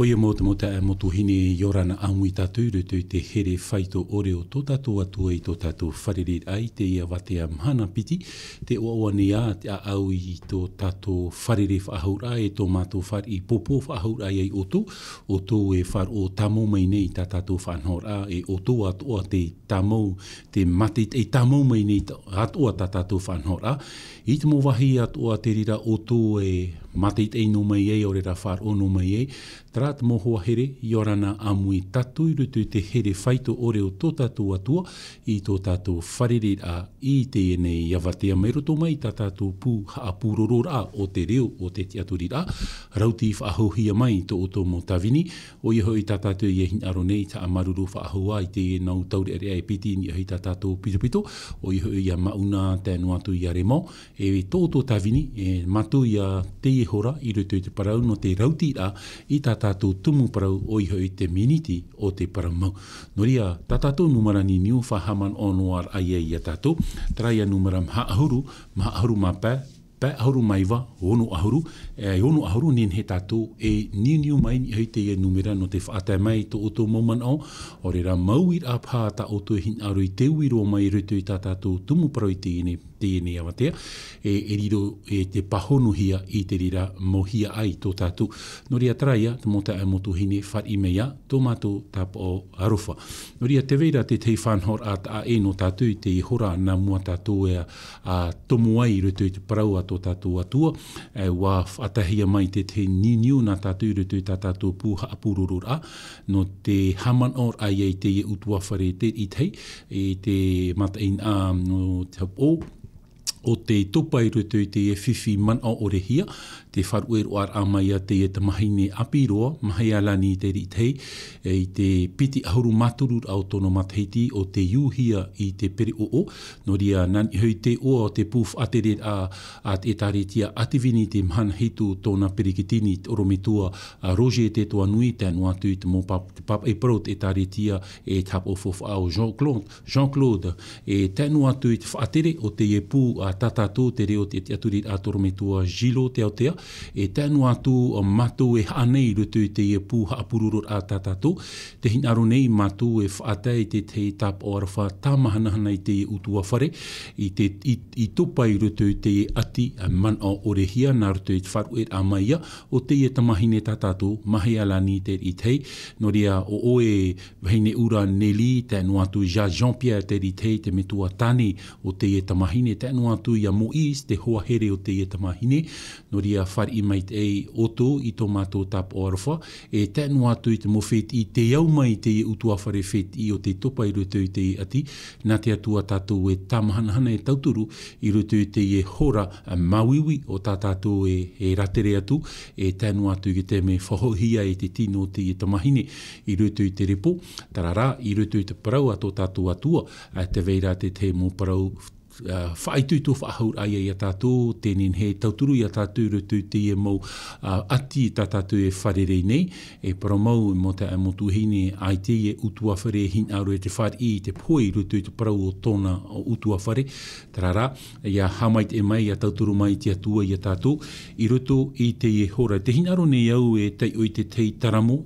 Oia mo te mota e motu hine yorana angui tātou rutu te here whaito ore o tō tātou atua i tō tātou wharere ai te ia watea mhana piti te oa ni a te a au i tō tātou wharere whaahura e tō mātou whar i popo whaahura ai o tō e whar o tamo mai nei tā tātou whanhora e o tō atua te tamo te mate e tamo mai nei atua tā tātou whanhora i te mo wahi atua te rira o tō e mate e no mai e o rera whar o no mai e Trat mo hoa here, yorana amui tatu i rutu te here whaito ore o tō tātou atua i tō tātou wharere a i te nei iawatea mai roto mai tā tātou pū haapūrorora o te reo o te tiaturi rā. Rauti whaahohia mai tō o tō mo tawini, o iho i tā tātou i hin aro nei ta amaruru whaahoa i te nau tauri area e piti ni i tā tātou pitopito, o iho i a mauna tēnu atu i a remo, e tō tawini, e matu i a te hora i rutu te parau no te rauti rā i tā tātou tumu parau o iho i te miniti o te paramau. Noria, tā tātou numarani niu whahaman o noar ai a tātou, traia numara maha ahuru ma pē ahuru maiwa, ono ahuru nin he tātou e niu mai ni hei te e numera no te whaatai mai tō oto moman o rera mau i rā pā ta oto hin aro i te uiro mai rutu i tā tātou tumu parau i te ene awatea, e riro e te pahonuhia i te rira mohia ai tō tātou. Noria traia, te mota e motu hine whar i mea, tō mātou tāpa o arofa. Noria te veira te tei whanhor a ta e no tātou i te hora nā mua tātou e a tomu ai rutu i te parau a tō tātou atua, wā whatahia mai te niu nā tātou rutu i tā tātou pūha apururura, no te haman or ai te e utua whare te i tei, e te mata in no te hap o te tupai rutu i te e whiwhi man o orehia, te wharuer o ar amaia te e tamahine apiroa, mahai alani te ritei, i te piti ahuru maturu au tono matheiti o te iuhia i te pere o, no ria nani hui te o te pūf atere a te taretia ativini te mhan hitu tōna perikitini orometua Roger te toa nui tēnu atu i te mō pap e pro te taretia e tap o fof au Jean-Claude, e tēnu atu i te whaatere o te e pū a tatato te reo te aturi a torometua Gilo te aotea, e tēnu atu o matu e hanei rutu i te e pūha apururur a tatato, te hinaro nei matu e whaatai te tap o arwha tāmahanahana i te utua whare, i tupai rutu i te ati man o orehia, nā rutu i te wharu e amaia, o te e tamahine tatato, mahi alani te i tei, no ria o oe vahine ura Nelly, tēnu atu Jean-Pierre te i tei, te metua tani o te e tamahine, tēnu atu ia Moise, te hoa here o te e tamahine, no ria whar i mai te oto i tō mātou tap o arwha, e tēnu atu i te mowhet i te au mai te utua whare whet i o te topa i rutu i te ati, nā te atua tātou e tāmahanahana e tauturu i rutu i te e hora mawiwi o tā tātou e ratere atu, e tēnu atu i te me whahohia e te tino te e tamahine i rutu i te repo, tarara i rutu i te parau a tō tātou atua, te veira te mō parau whaitutu whaahur ai a tātou, tēnen he tauturu i a tātou rutu te e mau ati tā tātou e wharere nei, e paramau mo te motu hine ai te e utua whare hin aro e te whare i te poi rutu i te parau o tōna o utua whare, tarara, ia hamait e mai a tauturu mai te atua i a tātou, i rutu i te e hora. Te hin aro nei au e tei o i te tei taramo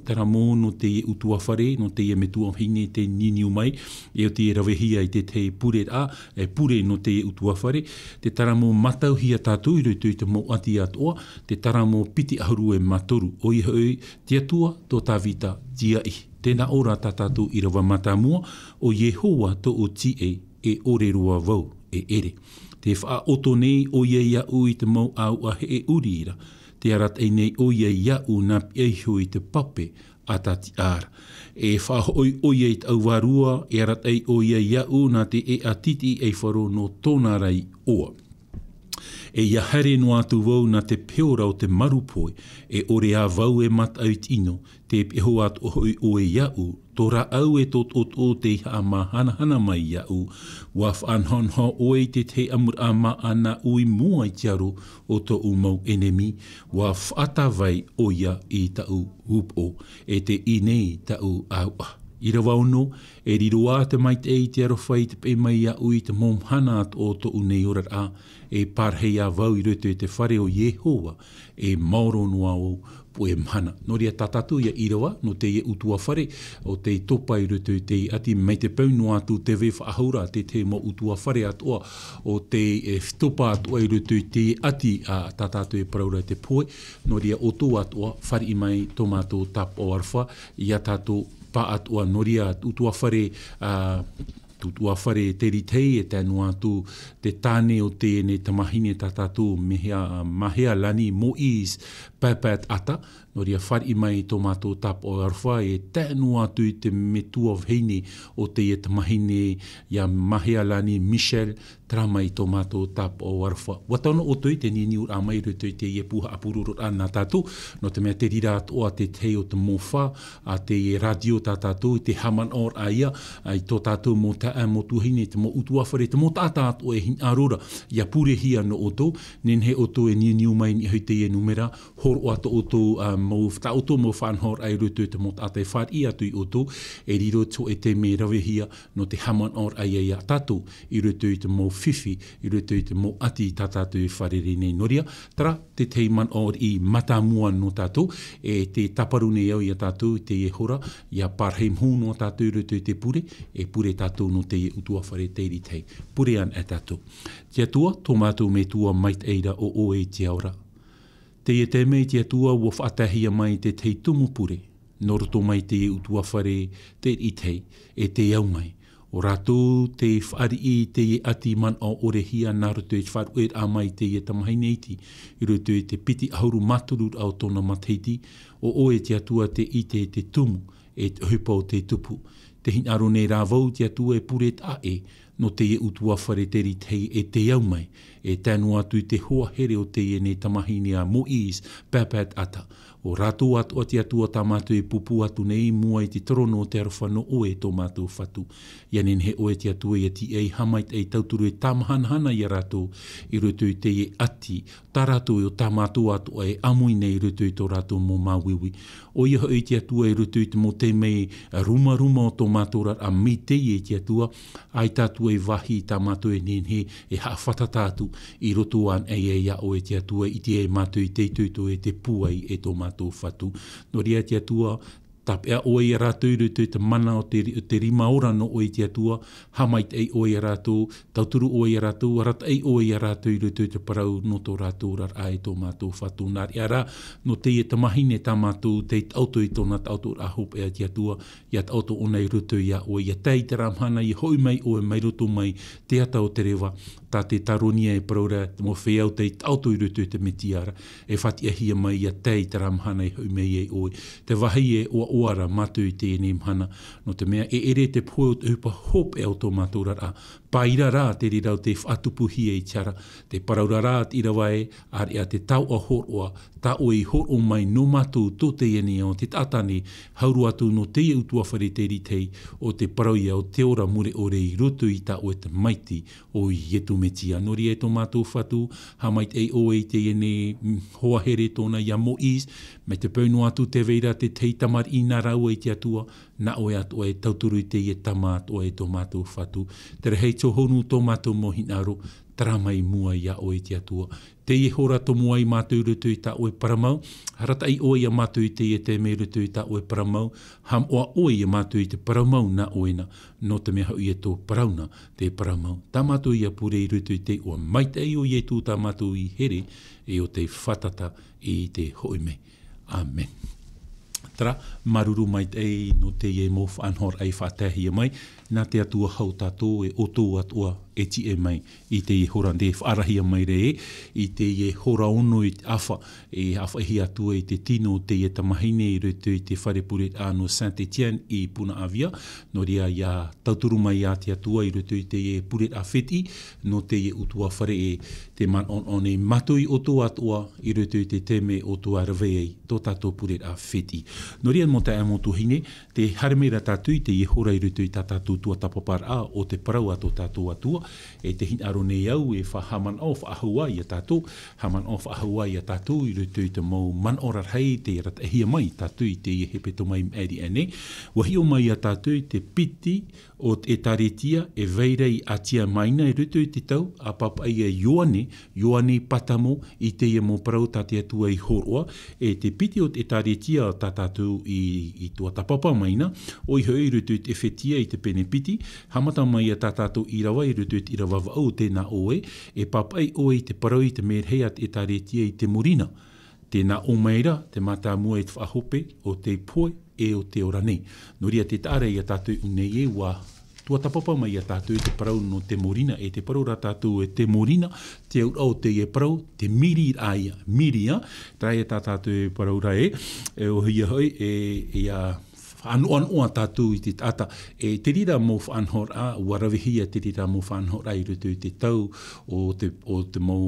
no te e utua whare, no te e metua hine te niniu mai, e o te e rawehia i te tei pure a, e pure no te utua whare, te taramo matauhia tātou i rutu i te mo ati atoa, te taramo piti ahuru e matoru, o i hoi te atua tō tāwita tia i. Tēnā ora tā tātou i rawa matamua, o Yehowa tō o ti e ore rua vau e ere. Te wha oto nei o ia u i te mau au a he e uriira, te arat ei nei o ia u nā pieho i te pape, atati ara. E whahoi oia i tau warua, e arat ei oia iau nā te e atiti e wharo no tōna rai oa. E ia here no atu wau nā te peora o te marupoi, e ore a wau e mat au tino, te peho at ohoi oe iau, tora au e tot o te ha mahana mai iau, waf anhon ho oe te amur ama ana ui mua i tiaro o to umau enemi, waf atawai oia i tau upo, e te inei tau au. I rawa ono, e riroa te mai te ei te arowhai te pe mai a ui te momhana at o to unei ora a, e parhei a vau I roto e te whare o Yehowa, e mauro noa o po e mhana. Nori a tatatu ia irawa, no te e utua whare, o te topa I roto e te ati, mei te pau no atu te we whaahura, te mo utua whare atua, o te topa atua I roto e te ati a tatatu e paraura te poe, nori a oto atua, whare I mai tomato tap o arwha, ia tato pa atua noria utua whare tutua whare te ritei e tēnu atu te tāne o tēne tamahine tatatu mahea lani Moise Papat ata, noria whare I mai tomato tap o arwha e tēnu atu I te metua vheini o te tamahine ia mahea lani Michel tramai tomato tap o arwha. Watano o tui te nini ura mai roto I te ie puha apururot ana tatu, no te mea te rira atoa te tei o te mowha, a te radio tatatu, te haman or aia, ai tō tatu mo taa mo tuhine, te mo utuawhare, te mo tata atoa e hin arora, ia pure hia no oto, nen he oto e nini umai ni hui te ie numera, horo ato oto mo ta oto mo whanhor ai roto te mo tata e whar I atu I oto, e riro to e te me rawe hia, no te haman or aia ia tatu, I roto I te mo whiwhi, I roto I te mo ati tatatu e wharere nei noria, tara te teiman or I matamua no tatu, e te taparune au ia tatu, te e hora, ia parhei mhu no tatu I roto I te pure, e pure tatu no te e utua whare teiri tei, pure an e tatu. Tia tua, tō mātou me tua mait eira o oe te aura. Te e te mei tia tua ua whaatahia mai te tei tumu pure, noroto mai te e utua whare te I tei, e te au mai. O rātou te whaari I te e ati man o orehia nā roto e wharu a mai te e tamahineiti, I roto e te piti ahuru maturu au tōna mateiti, o oe te atua te I te tumu, e te hupa o te tupu. Te hinaro nei rāvau te atua e pure ta e, no te e utua whare te ritei e te au mai, e tēnu atu te hoa here o te e ne tamahine a Moise Papat ata. O rātou atua te atua tamatu e pupu atu nei mua I te torono o te arawha no oe tō mātou whatu. Ia nen he oe te atua I ti ei hamait ei tauturu e tamahanhana I rātou I roto I te e ati. Tā rātou o tā mātou atua e amui nei I roto I tō rātou mō māwiwi. O ia hoi te atua I roto I te mō te mei ruma o tō mātou rat a mi te e te atua. Ai tātua e wahi tā mātou e nen he e hawhata tātu I roto an e ia oe te atua I te e mātou I te tuto e te puai e tō mātou whatu. No rea te atua, tapea oe I rātou I roto I te mana o te rima ora no oe te atua, hamait ei oe I rātou, tauturu oe I rātou, rata ei oe I rātou I roto I te parau no tō rātou rar ai tō mātou whatu. Nāri ara, no te e tamahine tā mātou, te auto I tōna auto a hope ea te atua, ia te auto ona I roto ia oe, ia tei te ramhana, I hoi mai oe mai roto mai, te ata o te rewa, tā te taronia e praura, te mo whiau te auto I roto I te metiara, e whati ahia mai ia tei te ramhana I hoi mai e oe. Te wahi e oara mātou I te ene mhana, no te mea e ere te poe o te hupa hope e o tō mātou rara. Paira rā te rirau te whatupuhi e tiara, te paraura rā te irawae, ari a te tau a horoa, tā o I horo mai no mātou tō te ene o te tātane, hauru atu no te utua whare te ritei, o te parauia o te ora mure ore I roto I tā o te maiti o I etu metia. Nori e tō mātou whatu, hamait e o e te ene hoa here tōna ia Moise, me te pauno atu te veira te tei tamar I nā rau e te atua, na oe atu e tauturu I te e tamat o e tō mātou whatu. Te rehei tō honu tō mātou mohinaro, taramai mua ia oe te atua. Te I hora tō mua I mātou rutu I tā oe paramau, harata I oe ia mātou I te e te me rutu I tā oe paramau, ham oa oe ia mātou I te paramau na oena, no te mea hau I e tō parauna te paramau. Tā mātou ia pure I rutu I te oa maita I o I e tū tā mātou I here, e o te whatata I te hoime. Amen. Tara, maruru mai te no te e mo whanhor ai whātahia mai, nā te atua hau tātou e oto atua e ti e mai I te horande whaarahia mai re I te e hora ono I awha e awha hi atua I te tino te e tamahine I roto I te wharepure ano Saint-Etienne I Puna Avia, no rea ia tauturu mai a te atua I roto I te e pure a wheti, no te e utua whare e te man on e matui oto atua I roto I te teme oto a rawei tō tātou pure a wheti. No ria mo te amo tuhine, te haremera tātou i te ihora i rutu i tātou tua tapapara o te parau ato tātou atua, e te hin aro nei au e whahaman o whaahua i a tātou, haman o whaahua i a tātou i rutu i te mau man orar hei, te rat ehia mai tātou i te hepeto mai meri ane, wahi o mai a tātou i te piti o e taretia e veirei atia maina i rutu i te tau, a papai e Ioane patamo i te ia mō parau tātia tua i horoa, e te piti o te taretia tā tātou i tua tapapa maina, o i hoi rutu i te whetia i te pene piti, hamata mai a tā tātou i rawa i rutu i te irawawa au tēnā oe, e papai oe i te parau i te merhea e taretia i te morina. Tēnā o meira, te mata mua e te whahope o te poe e o te ora nei. No ria te tāre i a tātou unei e wā tua tapapa mai a tātou te parau no te morina, e te parau ra tātou e te morina, te au te e parau, te miri aia, miria, trai e tā tātou e parau ra e o hia hoi, e a whaanoa tātou i te tata, e te rira mō whaanhora, warawihia te rira mō whaanhora i rutu i te tau, o te mō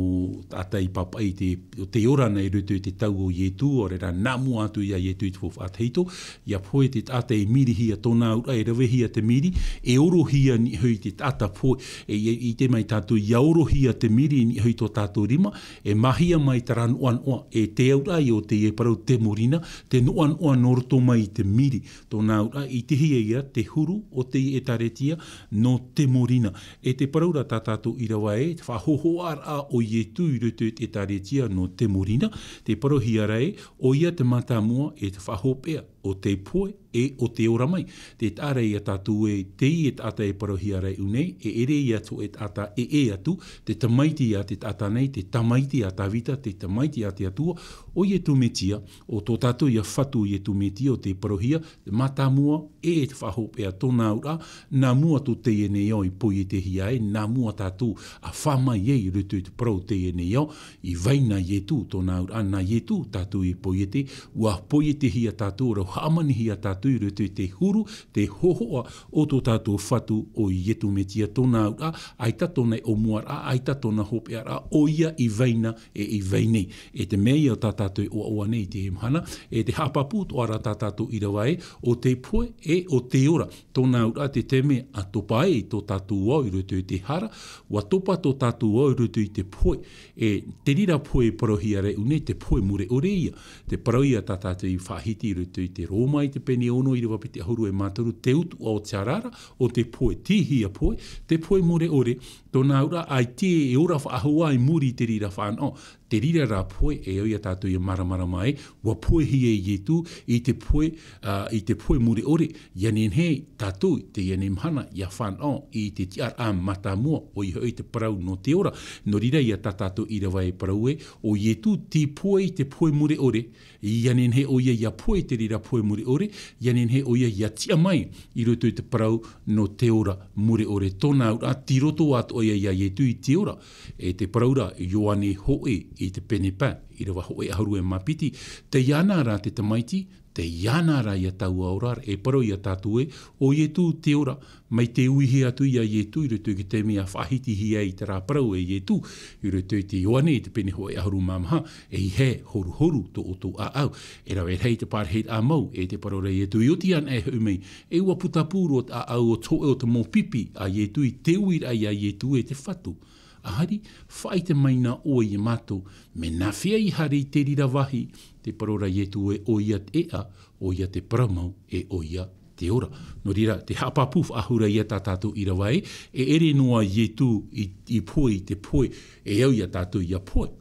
tata i papai, te orana i rutu i te tau o Ietu, o rera nāmu atu i a Ietu i te whawhateito, ia poe te tata e miri hia tōna ura, e rawihia te miri, e oro hia ni hui te tata poe, i te mai tātou, ia oro hia te miri ni hui tō tātou rima, e mahia mai te ranoanoa, e te aurai o te e parau te morina, te noanoa noroto mai te miri, tōnā ura i te hia ia te huru o te e taretia no te morina. E te paraura tātātou i rawa e, te whahohoar a o Ietu i rutu e taretia no te morina, te parohia rai o ia te matamua e te whahopea o te poe e o te ora mai. Te tāre i a tātou e te i e tata e parohia rai unei, e ere i atu e tata e atu, te tamaiti a te tata nei, te tamaiti a tawita, te tamaiti a te atua, o Ietu metia, o tō tātou i a whatu Ietu metia o te parohia, te matamua e te whahopea tōnā ura, nā mua tō te ene iau i poi e te hiae, nā mua tātou a whamai e i rutu te parau te ene iau, i vaina Ietu tōnā ura, nā Ietu tātou i poi e te, ua poi e te hia tātou rau hamanihi a tātou i rutu te huru, te hohoa o tō tātou whatu o Ietu metia tōnā ura, ai tato nei o muara, ai tato na hopea ra, o ia i vaina e i vainei. E te mea o tā tātou o oa nei te himhana, e te hapapu o ara tā tātou i rawae, o te poe e o te ora. Tōnā ura te teme a topa e tō tātou au i rutu i te hara, wa topa tō tātou au i rutu i te poe. E te rira poe parohia re une, te poe mure ore ia. Te parohia tā tātou i whahiti i rutu i te Roma i te pene ono i rawa pete ahuru e mātaru, te utu o te arara, o te poe, tihia poe, te poe mure ore, tōnā ura ai te e ora whaahua i muri te rira whanau. Te rira rā poe e oia tātou i maramara mai, wa poe hi e Ietu i te poe muri ore, ianen he tātou te ianen mhana ia whanau i te tiar a matamua o i hoi te parau no te ora. No rira ia tātou i rawa e parau e, o Ietu ti poe i te poe muri ore, ianen he oia ia poe te rira poe muri ore, ianen he oia ia tia mai i roto i te parau no te ora muri ore. Tōnā ura tiroto atu oia ia Ietu i te ora, e te paraura Ioane hoe i te penepa, i rawa hoe aharu e mapiti, te iana rā te tamaiti, te iana rā ia tau aurar, e paro ia tātou e, o Ietu te ora, mai te uihi atu ia Ietu, i roto i te mea whahiti hia i te rā parau e Ietu, i roto i te Ioane, i te pene hoe aharu mamaha, e i he horu horu to o tō a au, e rawa e hei te pārheit a mau, e te paro rei Ietu, i otian e humei, e ua putapuru o a au o tō e o te mō pipi a Ietu, i te uira i a Ietu e te whatu. Ahari, whai te maina o i mātou, me nā whia i hari te rira wahi, te parora Ietu e o ia te ea, o ia te paramau e o ia te ora. No rira, te hapapuf ahura ia tā tātou i rawai, e ere noa Ietu i poe i te poe, e au ia tātou ia poe.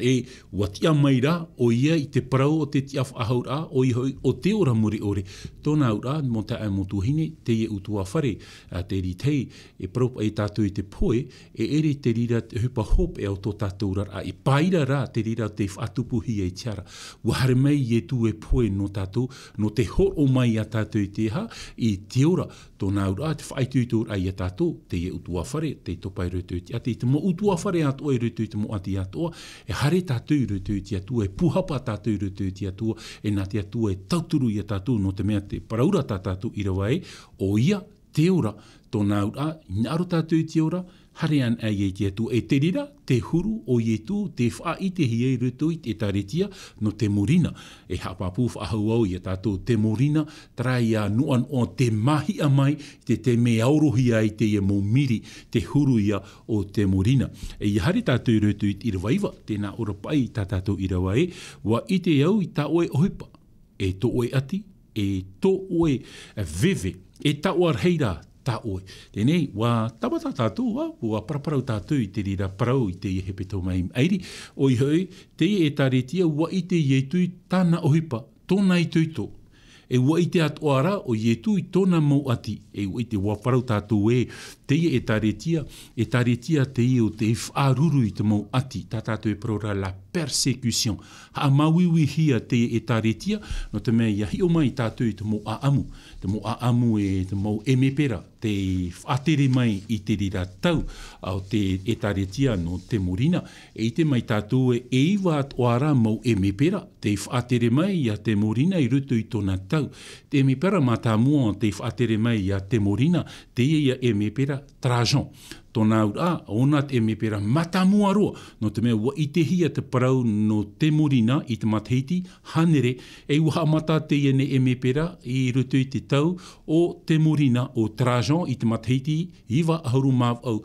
E watia mai rā, o ia i te parau o te tiaf ahau rā, o i hoi o te ora muri ore. Tōnā ura, mo te ai mo tuhine, te e utua whare, te ritei, e parau e tātou i te poe, e ere te rira te hupa hop e au tō tātou rā, e paira rā te rira te whatupuhi e tiara. Wahare mai Ietu e poe no tātou, no te horo mai a tātou i te ha, i te ora. Tōnā ura, te whaituitur ai a tātou, te e utua whare, te topai rutu i te ati, te mo utua whare atua i rutu i te mo ati atua, e hare tātou i rutu i te atua, e puhapa tātou i rutu i te atua, e nā te atua e tauturu i a tātou, no te mea te paraura tātou i rawa e, o ia te ora, tōnā ura, i aro tātou i te ora, harean ai te atu e te rira, te huru o ietu, te wha i te hiei ruto i te taretia no te morina. E hapapu whahau au i tātou te morina, trai a nuan o te mahi a mai, te me aurohi ai te ia mō miri, te huru ia o te morina. E i hari tātou ruto i rawaiwa, tēnā ora pai tā tātou i rawa e, wa i te au i tā oe ohipa, e to oe ati, e to oe veve, e ta oar heira, tā oe. Tēnei, wā tawata tātou, wā paraparau tātou i te rira parau i te i hepe tau mai airi. Oi hoi, te i e tāretia, wā i te i tui tāna ohipa, tōna i tuito. E wā i te atoara o i tui tōna mau ati. E wā i te wā parau tātou e, te i e tāretia te i o te whaaruru i te mau ati. Tā tātou e parora la persecution. Ha mawiwi hia te i e tāretia, no te mea ia hi o mai tātou i te mau aamu. Te mau aamu e te mau emepera. Te whaatere mai i te rira tau au te etaretia no te morina. E i te mai tātou e iwa atoara mau e mepera. Te whaatere mai i a te morina i rutu i tōna tau. Te mepera mata mua te whaatere mai i a te morina. Te ia e mepera Trajan. Tōna ura, ona te mepera matamua roa, no te mea ua i te hia te parau no te morina i te matahiti, hanere, e ua mata te iene e mepera i rutu i te tau o te morina o Trajan i te matahiti, iwa ahuru mav au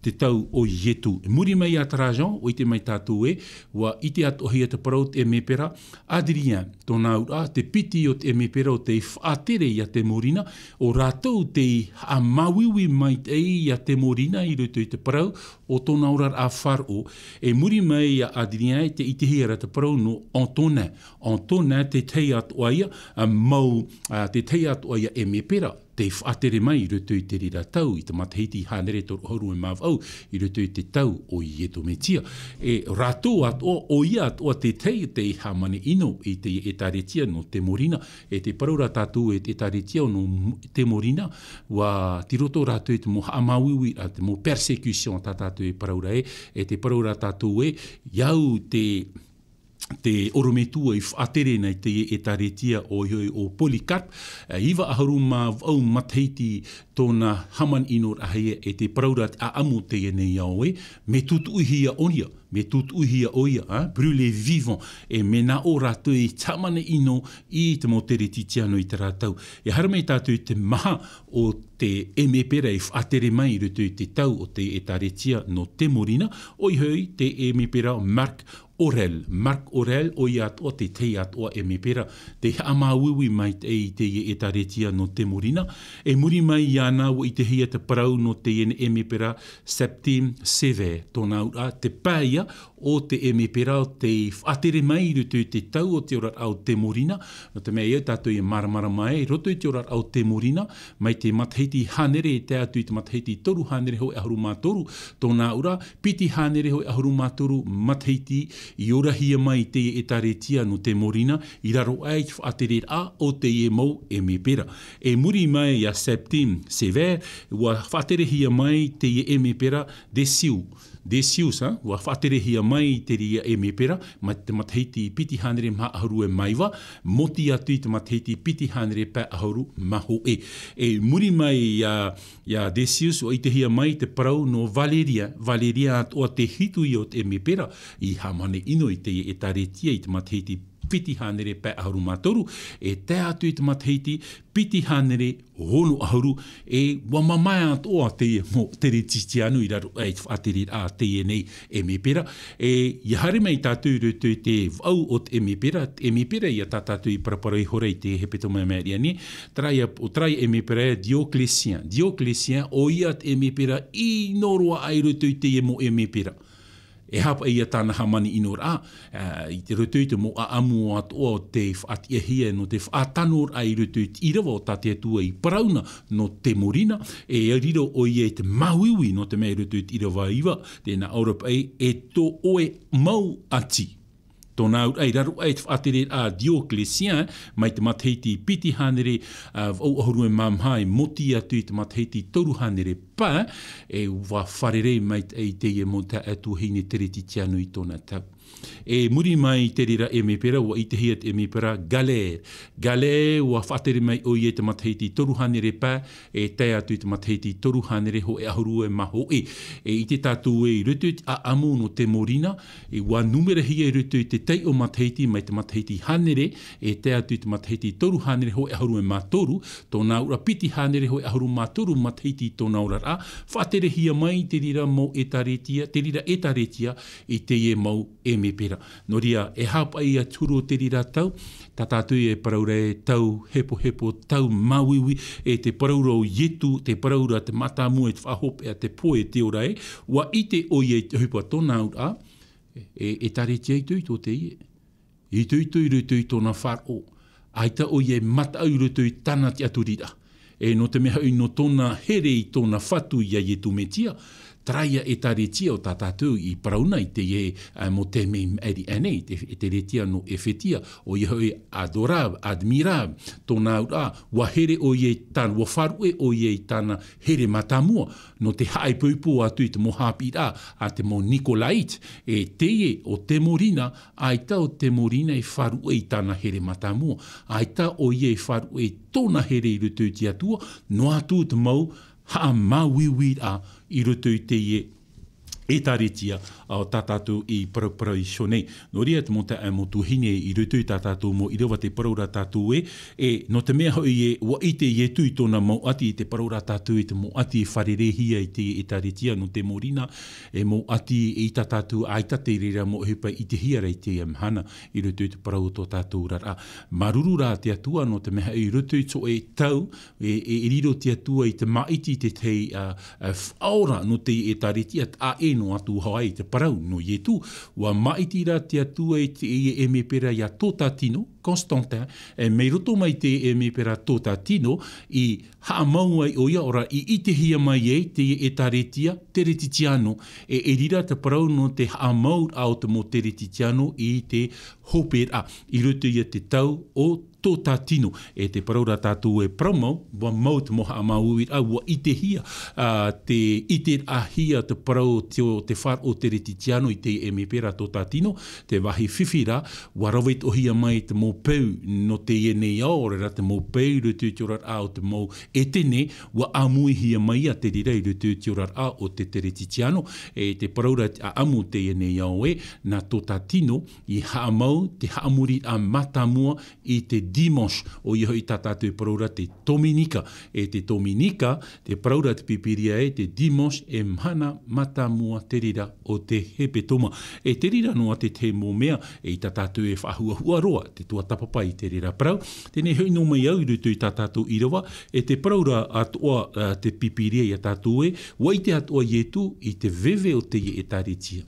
te tau o Ietu. E muri mai a Trajan, o i te mai tātou e, wa i te atohia te parau te mepera, Adrien, tōna ura, te piti o te mepera o te whaatere i a te morina, o rātou te a mawiwi mai te i a te morina i rutu i te parau, o tōna ura a wharo, e muri mai a Adrien te i te hira te parau no Antonin. Antonin te tei atoaia, te tei atoaia e mepera, te whaatere mai i rutu i te rira tau, i te matahiti hanere toru hauru e mav au, i rutu i te tau o Ieto Metia. E rātou atoa, o ia atoa te tei te hamane ino i te etaretia no te morina, e te paraura tātou e te etaretia no te morina, wa tiroto rātou e te mo hamawiwi, te mo persecution tā tātou e paraura e te paraura tātou e, iau te orometua i whaatere nei te etaretia o Polycarp, iwa aharu mā au matahiti tōna haman inor ahea e te paraura a amu te nei au e, me tutuihia onia, me tutuihia oia, brûlé vivant, e me na o rātou i tamane ino i te mo tere titiano i te rātau. E haramei tātou i te maha o te emepera i whaatere mai i rutu i te tau o te etaretia no te morina, oi hoi te emepera Marc Aurel, o i atoa te tei atoa e mepera, te amawiwi mai te etaretia no te morina, e muri mai i ana o i te hia te parau no te e mepera Septime Sévère, tōna ura te pāia o te e mepera o te whaatere mai i rutu i te tau o te ora au te morina, no te mea iau tātou i maramara mai, roto i te ora au te morina, mai te matahiti hanere e te atu i te matahiti toru hanere hoi ahuru mātoru, tōna ura, piti hanere hoi ahuru mātoru matahiti, i ora hia mai te etaretia no te morina, i raro ai whaatere a o te e mau e mepera. E muri mai a Septime Sévère, ua whaatere hia mai te e mepera Decius, ua whaatere hia mai te ria e mepera, ma te matahiti piti hanere maha ahuru e maiwa, moti atu i te matahiti piti hanere pa ahuru maho e. E muri mai a Decius, o i te hia mai te parau no Valeria atoa te hitu i o te e mepera, i hamane ino i te etaretia i te matahiti piti hanere pa ahuru mātoru, e te atu i te matahiti piti hanere hono ahuru, e wamamai atoa te mo tere titianu i raro e whaatere a te nei e mepera, e i hare mai tātou rutu te au o te e mepera i a tātou i parapara i hore i te hepeto mai mea riane, trai e mepera Dioclésien o ia te e mepera i noroa ai rutu i te e mo e mepera. E hapa ia tāna hamani inor i te rutu i te mo a amu atoa o te whaatiahia no te whaatanor ai rutu i rawa o tate atua i parauna no te morina, e riro o ia i te mawiwi no te mea rutu i rawa iwa, tēnā Europa e tō oe mau ati. Tōna ai raro ai te whaatere a Dioclésien, mai te matahiti piti hanere au ahuru e mamhai, moti atu i te matahiti toru hanere pā, e wa wharere mai te e mo ta atu heine tere titianu i tōna tau. E muri mai te rira e me pera, wa i te hia te me pera, gale. Gale wa whatere mai o i e te matahiti toru hanere pā, e te atu i te matahiti toru hanere ho e ahuru e maho e. E i te tātou e i rutu a amu no te morina, e wa numera hia i rutu i te tei o matahiti mai te matahiti hanere, e te atu i te matahiti toru hanere ho e ahuru e mātoru, tōna ura piti hanere ho e ahuru mātoru matahiti tōna ura rā, whatere hia mai te rira mo e taretia, te rira e taretia i te e mau e me pera. No ria, e hapa ia turo te rira tau, ta tātou e paraura e tau hepo hepo, tau mauiwi, e te paraura o yetu, te paraura te matamu e te whahope a te poe te ora e, wa i te o i te hupua tōna ura, e taretia i tui tō te ie. I tui tui rutu i tōna wharo, aita o i e mata au rutu i tana te aturira. E no te meha i no tōna here i tōna whatu ia yetu metia, traia e taretia o tātātou i parauna i te ie mo te mei eri anei, te retia no e whetia, o i hoi adorab, admirab, tōna ura, wa here o i tāna, wa wharue o i tāna here matamua, no te hae puipu atu i te mohapira, a te mo Nikolait, e te ie o te morina, aita o te morina i wharue i tāna here matamua, aita o i wharue i tōna here i rutu ti atua, no atu te mau, haa mauiwi a i rutu i te ie e taretia o tātātou i paraparau i shonei. No ria te monta e mo tuhine i rutu i tātātou mo i rewa te paraura tātou e no te mea hoi e wa i te ie tui tōna mo ati i te paraura tātou i te mo ati e wharerehia i te e taretia no te morina e mo ati i tātātou aita te rira mo hepa i te hia rei te mhana i rutu i te parau tō tātou rara. Maruru rā te atua no te mea i rutu i tō e tau e riro te atua i te maiti te tei whaora no te e taretia a e no atu hawaii te parau no ietu, wa maitira te atua i te e me pera ia tōta tino, Constantin, e mei roto mai te e me pera tōta tino, i haa maua i oia ora i te hia mai e, te e taretia, te retitiano, e rira te parau no te haa mau au te mo te retitiano i te hopera, i rutu i te tau o tōta tino, e te paraura tātou e praumau, wa mau te moha a maui a wa i te hia, i te ahia te parau te whar o te retitiano i te e me pera tōta tino, te wahi whiwhira, wa rawet o hia mai te mō peu no te e nei aorera, te mō peu rutu te orar a o te mō e tene, wa amui hia mai a te rirei rutu te orar a o te retitiano, e te paraura a amu te e nei ao e, na tōta tino, i haa mau, te haamuri a matamua i te Dimanche, o iho i tātātou paraura te Dominika. E te Dominika, te paraura te pipiria e te Dimanche e mhana matamua te rira o te hepetoma. E te rira noa te mō mea, e i tātātou e whahua roa, te tua tapapai te rira parau. Tēnei hui no mai au rutu i tātātou i rawa, e te paraura atoa te pipiria i a tātou e, wai te atoa ietu i te veve o te e taretia.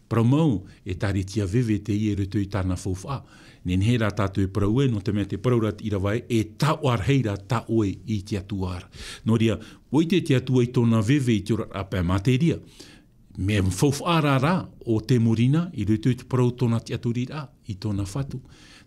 Praumau e taretia veve te i rutu i tāna fōwha. Nen hera tātou e paraue, no te mea te paraura i rawai, e tāoar heira tāoe i te atuara. No ria, wai te atua i tōna veve i te ora apea materia. Me whawhara rā o te morina i rutu i te parau tōna te aturira i tōna whatu.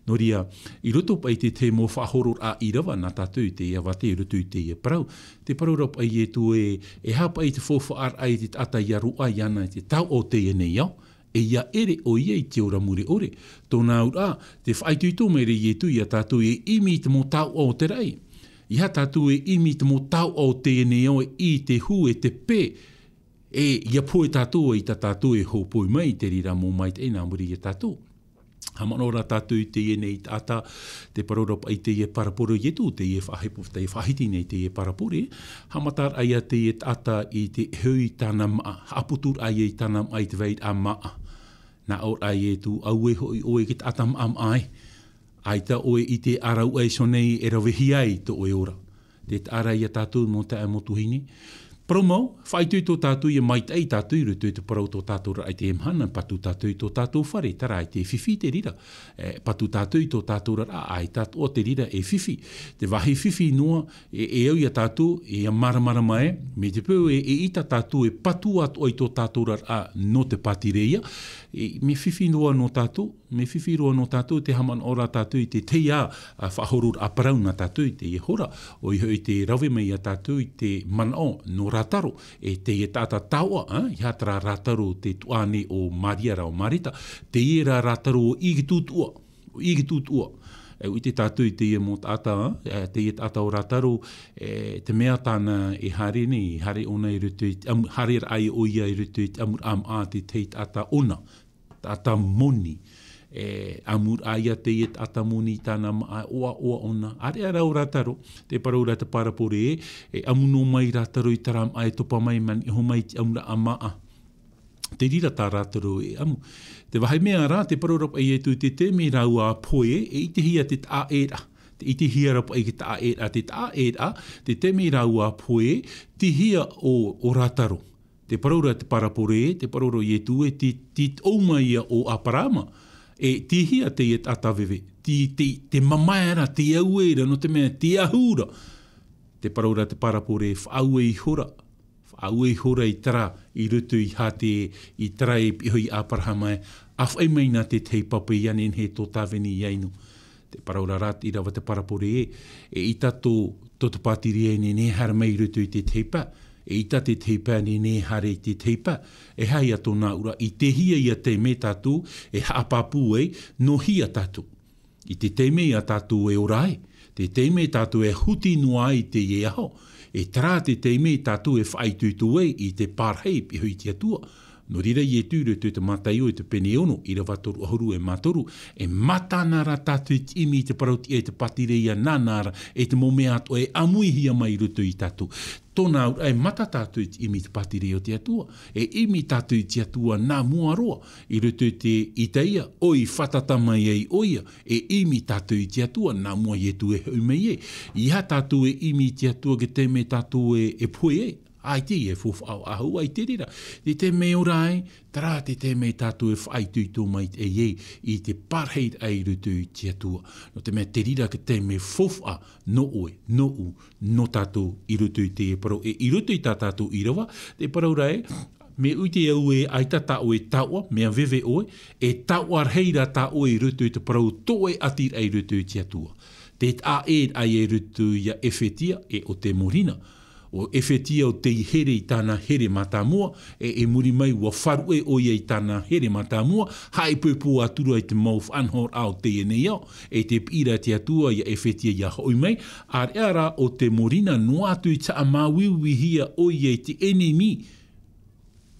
No ria, i roto pai te mō whahoror a i rawa nā tātou te awate i roto i te parau. Te paraura pai e tu e hapa i te whawhara ai te ata i arua i ana i te tau o te e nei au. E ia ere o ia i te ora mure ore. Tōna ura, te whaituito mere i etu i a tātou e imi te mō tau o te rei. I ha tātou e imi te mō tau o te ene o i te hu e te pē. E ia poe tātou i ta tātou e hōpoi mai te rira mō mai te ena muri i a tātou. Hamanora tātou i te ene i ata, te parorop ai te e paraporo i etu, te e whahepo, te e whahiti nei te e parapore. Hamatar ai a te e ata i te hui tāna maa, haputur ai e tāna mai te veid a maa. Nā or ai e tu au e hoi oe ki te atam am ai. Ai ta oe i te arau e sonei e rawehi ai to oe ora. Te arai a tātou mo te amotuhini. Promau, whaitui tō tātou i mai tei tātou i rutu i te parau tō tātou ai te emhana, patu tātou i tō tātou whare, tara ai te whiwhi te rira. Patu tātou i tō tātou rara, ai tātou o te rira e whiwhi. Te wahi whiwhi noa e au i a tātou, e a maramara mai, me te pēu e ita tātou e patu atu i tō tātou rara no te patireia, me whiwhi noa no tātou, me whiwhi roa no tātou, te haman ora tātou i te teia whahorur a parau na tātou i te e hora, o i hoi te rawe mai a tātou i te manao no rataro, e te e tata taua, i hatra rataro te tuane o Mariara o Marita, te era rataro o Igitutua, i te tātou i te ia mō tata, te ia tata o rataro, te mea tāna e hare ni, hare ona i rutu, hare ai o ia i rutu, amur am a te tata ona, tata moni, amur aia te ia tata moni tāna oa ona, are ara o rataro, te paraura te parapore amuno mai rataro i taram ai topa mai man, i ho mai te amura amaa, te rira tā rātaro e amu. Te wahai mea rā, te parorapa e tu te me rau a poe, e i te hia te tā era. I te hia rapa e ki tā era. Te tā era, te me rau a poe, te hia o rātaro. Te parora te parapore, te parora e tu e te ouma ia o aparama. E te hia te e tatawewe. Te mamaera, te auera, no te mea, te ahura. Te parora te parapore, whaau e hora. Aue hora i tara i rutu i hate i tara i piho i aparhamai awhai mai nā te tei papa i anen he tō tāwene i ainu. Te paraura rāt i rawa te parapore i tato te pātiri e ne hara mai rutu i te teipa, i ta te teipa ne hara i te teipa, hai ato nā ura i te hia i a te me tātou haapapu no hia tātou. I te teime i a tātou orai, te teime tātou huti noa i te aho, tara te teime tātou whaitutu i te pārhei piho i te atua. No rira i tūru te matai o te pene ono, i rawa toru ahuru matoru, matanara tātou imi te parauti te patire ia nānara, te momea ato amuihia mai rutu i tātou. Tōna mata tātou imi te patire o te atua, imi tātou te atua nā mua roa, i rutu te itaia, oi whatatamai ei oia, imi tātou te atua nā mua i tu haumei I ha tātou imi te atua ke te me tātou poe ai te fufu au ahu ai te rira. Te me orai, tara te me tātou whaitutu mai i te parheit ai rutu i te atua. No te me te rira ke te me fufu no oe, no u, no tātou i rutu i te parau. I rutu i tā tātou i rawa, te parau rai, me uite au ai tata oe taua, mea veve oe, taua reira ta oe i rutu i te parau, toe atir ai rutu i te atua. Te a ai rutu i a efetia o te morina. O efetia o te here i tāna here matamua, muri mai ua wharu o ia i tāna here matamua, hai pūpū atura i te mau whanhor au te enei au, te pira te atua i efetia i a hoi mai, ar ara o te morina no atu i ta amawiwi hia o ia i te enemi.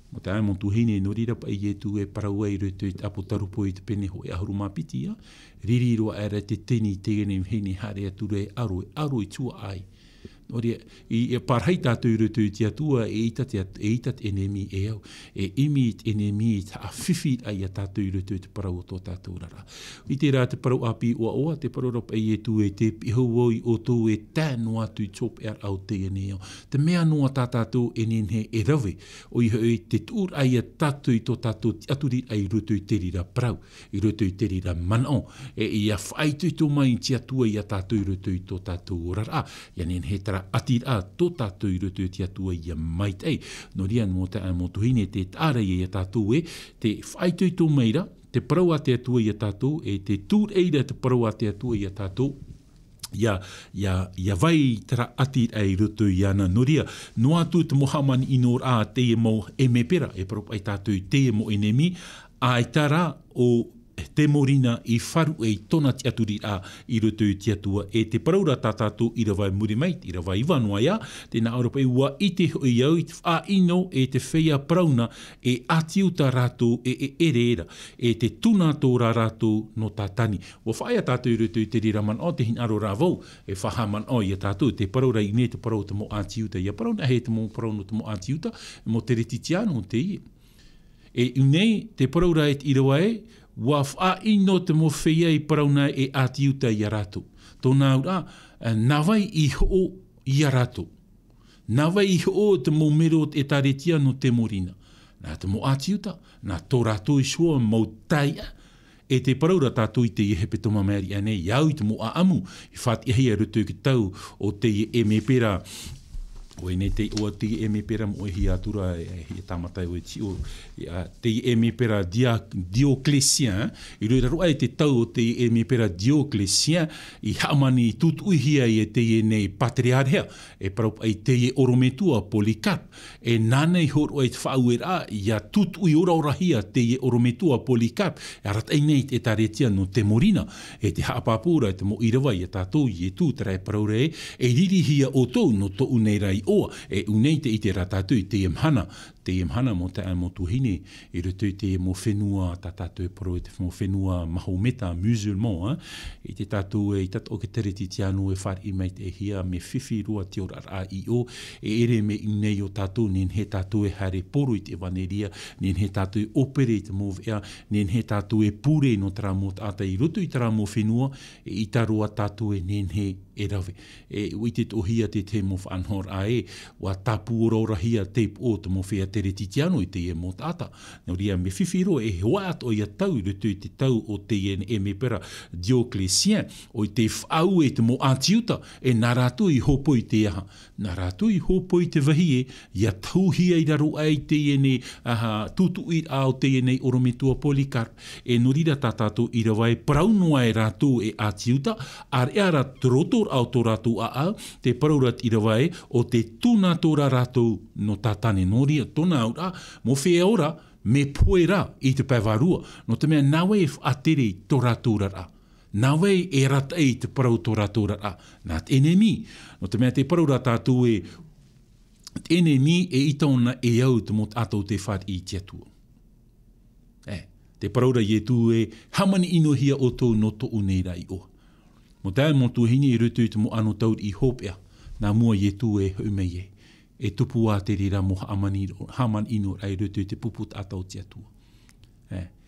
Mo te aimontu hine no rira pa i tu paraua i rutu i te apotarupo i te pene hoi ahuru mapiti ia, ririro era te teni te ene hine hare atura aro i tua ai. I parhai tātou rutu i te atua itat enemi au. Imi enemi ta awhiwhi ai a tātou rutu i te parau o tō tātou rara. I te rā te parau api oa, te parau rapa i tu te pihauoi o tō tāno atu i top au te ene au. Te mea noa tā tātou enenhe rawe. O i te tūr ai a tātou i tō tātou aturi ai rutu i te rira parau. I rutu i te rira manao. I a whaitutu mai te atua i a tātou rutu i tō tātou rara. Ianen he tara atir a tō tātou i rutu te atua i a maitei. No ria mō te amotuhine te tāra i a tātou te whaitui tō meira, te parau a te atua i a tātou, te tūr eira te parau a te atua i a tātou, ia vai tara atir ai rutu i ana noria. No atu te mohamani inor a te mo emepera, parau ai tātou te mo enemi, ai tara o te morina i wharu tona te aturi a i rutu te atua te paraura tātātou i rawai muri mai, i rawai iwanua ia, tēnā Aropa ua i te hoi au, i te whaino te whea parauna atiuta rātou ere era, te tuna tō rā rātou no tātani. Wa whaia tātou i rutu te rira man o te hin aro rāwau, whahaman o i a tātou, te paraura i ne te parau te mo atiuta, i a parauna he te mo parau no te mo atiuta, mo te retitiano te i. Unei, te paraura i rawai, wa wha ino te mo whea i parauna atiuta i a rātou. Tōnā ura, nawai i ho i a rātou. Nawai i ho te mo mero e taretia no te morina. Nā te mo atiuta, nā tō rātou i shua mau taia, te paraura tātou i te hepe toma meri anei, iau i te mo a amu, i whāt i hea rutu ki tau o te me pera Oe nei te ua te e me pera mo hi atura e tamatai o e tio te e me pera Dioclésien I roi roa e te tau o te e me pera Dioclésien I haamani I tutuihia I e te e nei patriarhea e parau ai te e orometua Polycarp e nane I horo ai te whaauera ia tutui ora orahia te e orometua Polycarp e arat ai nei e taretia no te morina e te haapapura e te mo irawa I e tātou I e tūtara e parau re e ririhia o tō no tō uneirai oa e unei te I te ratatu I te imhana mo te mo tuhine I rutu I te mo whenua tātou e poro I te mo whenua mahometa musulman I te tātou I tato o ke tereti tiano e whar I mei te hia me whiwhi rua te ora a I o e ere me unei o tātou nen he tātou e hare poro I te waneria nen he tātou e opere I te mo vea nen he tātou e pure no tera mo tāta I rutu I tera mo whenua e I taroa tātou e nen he e rawe. E ui te tohia te te mo whanhor a e, wa tapu ora hia teip o te mo whea tere titiano I te e mo tata. Nau ria me whiwhiro e hoa ato I a tau rutu I te tau o te e me pera Dioclésien, o I te whau e te mo atiuta, e nā rātou I hopo I te aha. Nā rātou I hopo I te wahi e, ia tauhia I raro ai te e ne tutu I ao te e nei orometua Polycarp, e norira tātātou I rawai praunua e rātou e atiuta, ar e ara trotor au tō rātou a te paraurat I rawai o te tūna tō rātou no tātane noria, tōna aura, mo whea ora, me poera I te paiwarua, no te mea nawe e whaatere tō rātou rara. Nawe e rata I te parau tō rātou rara. Nā te enemi, no te mea te paraurat tātou e te enemi e itaona e au te mot atou te whāt I te atua. Te paraura I e tū e hamani ino hia o tō no tō uneira I oa. Mo tae mo tuhini I rutu I te mo ano tau I hopea, nā mua I e tū e haumei e. E tupu a te rira mo haman ino ai rutu I te puput atau te atua.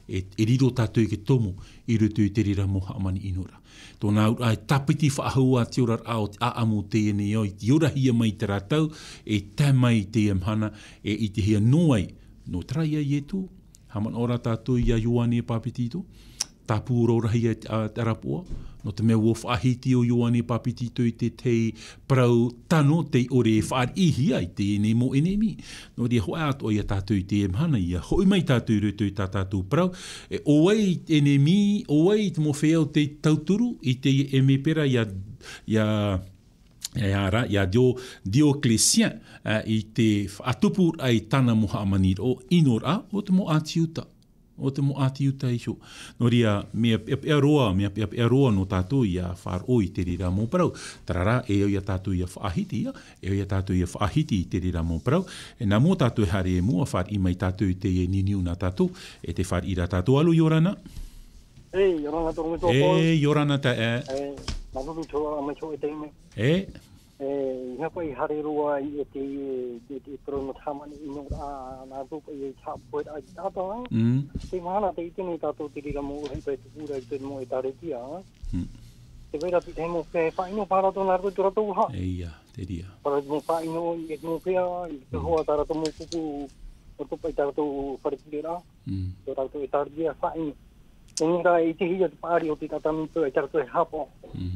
E riro tātou ke tomo I rutu I te rira mo haman ino ra. Tōna ai tapiti whaahua te ora ao te aamu te ene o I te ora hia mai te rātau, e tai mai te amhana, e I te hia noai, no traia I e tū, haman ora tātou I a Ioane Papitito, tapu urahi a Tarapua, no te mea ua whaahiti o Ioane Papitito I te tei prau tano te ore whaar ihi ai te ene mo enemi. No rea hoa ato I a tātou I te emhana I a hoi mai tātou rutu I tātou prau. E oai enemi, oai te mo whea o te tauturu I te eme pera ia Dioclésien I te atupu ai tana moha amanir o inora o te mo atiuta. O te mo atiuta I sho. No ria, mea roa no tātou I a whār o I te rira mō parau. Tarara, e au I a tātou I a whaahiti ia, e au I a tātou I a whaahiti I te rira mō parau. E nā mō tātou hare e mua, whār I mai tātou I te niniu nā tātou, e te whār I rā tātou alu, Yorana? Yorana tō me tō. Yorana ta e. Nāturu tō a mai tō e teime. Ia pai hare roa I te prono tamani ino a nā tōpa I tāpoe a tātou. Te mahana te itene tātou te rira mō hei pai te pūra I te mō e tāretia. Te veira pi te mō whea whaino pāra tō nā roi tōra tō ha. Eia, te ria. Para mō whaino I mō whea I te hoa tāra tō mō pupu o tō pai tāra tō wharekirera. Tō tāra tō e tāretia whaino. Te ngira I te hia te pāri o te tatami pō e tāra tō e hapo.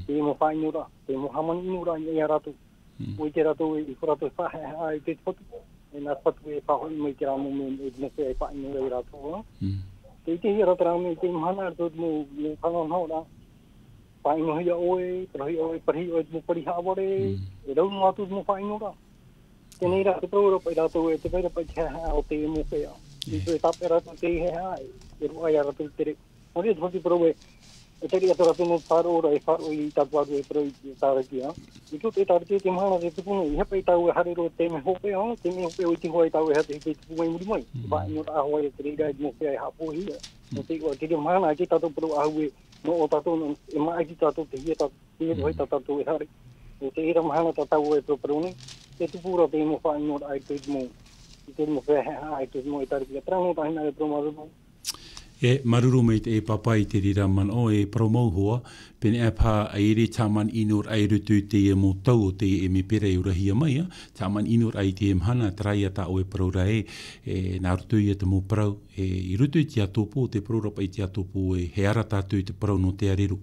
Te mō whaino ra, te mō hamani ino ra I a rato. O te rato I wharato e whahe I te potu. E nā patu e whahoi mai te ramo me e te whea e whaino ra I rato. Te hia rato ramo I te mhana rato mō whanau hau ra. Whaino hia oe, parahi oe, parahi oe mō pari haware. E rau mō atu mō whaino ra. Tēnei rā te praura pai rato e te veira pai te hea o te mō whea. I te tape rato te hea e rua ia rato tere. Mori e te whati praue. E te ria rato no whāro I whāro I tāpuaru e prau I tāretia. I tō te tāretia te mahana te tupunu. I hepa I tāu e harero te me hope te me hope o I te hoa I tāu e hate te tupu mai muri mai. Wha I nota ahoa e te reira I mo whea I hapo hia. No te ria mahana I te tātou prau ahu e no o tātou e mai ki tātou te hia tātou e hare. No te ira mahana tātou e prau nei. Te tupura te mo wha I nota ai te mo whea ai te mo I tāretia. Trano tahina e prau maruno. E maruru mai te e papai te rira man o e promauhoa, pene e pā a ere tāman inor ai rutu te e mō tau o te e me pere e urahia mai, tāman inor ai te e mhana, traia tā o e praura nā rutu I te mō prau, I rutu I te atopo, te praura pa I te atopo e he ara tātou I te prau no te arero.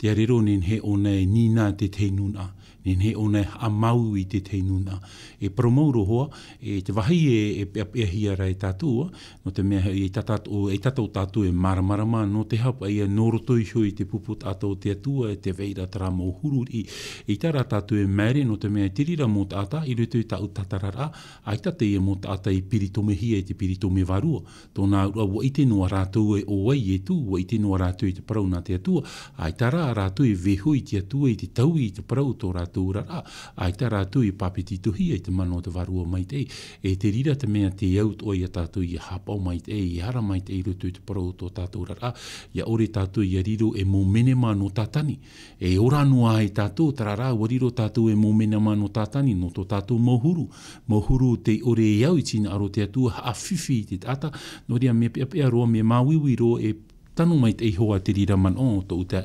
te arero nen he o nei nina te teinuna. Nen he o nei amau i te teinuna. E promouro hoa, te wahi e pia hia rai tātua, no te mea e tatou tātua e maramarama, no te hapa ia norotoi hui te pupu tātou te atua, e te veira tara mō huru i tara tātua e mere, no te mea tirira mō tāta, i rutu i tau tatarara, ai tate ia mō tāta i piritome hia i te piritome varua. Tōna ua wa ite noa rātou e o wai e tū, wa ite noa rātou i te parau nā te atua, ai tara rātou i vehu i te atua i te tau i te parau tō rātou rara, ai tā rātou i pāpiti tuhia i te mano te varua mai te e te rira te mea te aut o ia tātou i hapau mai te i hara mai te i rutu i te parau tō tātou rara, ia ore tātou i riro e mō menema no tātani, e ora noa ai tātou, tarara wariro tātou e mō menema no tātani, no tō tātou mohuru te ore e au i tina aro te atua a whiwhi i te tata, no rea me pia roa me mawiwi roa e tanu mai te ihoa te rira man o to uta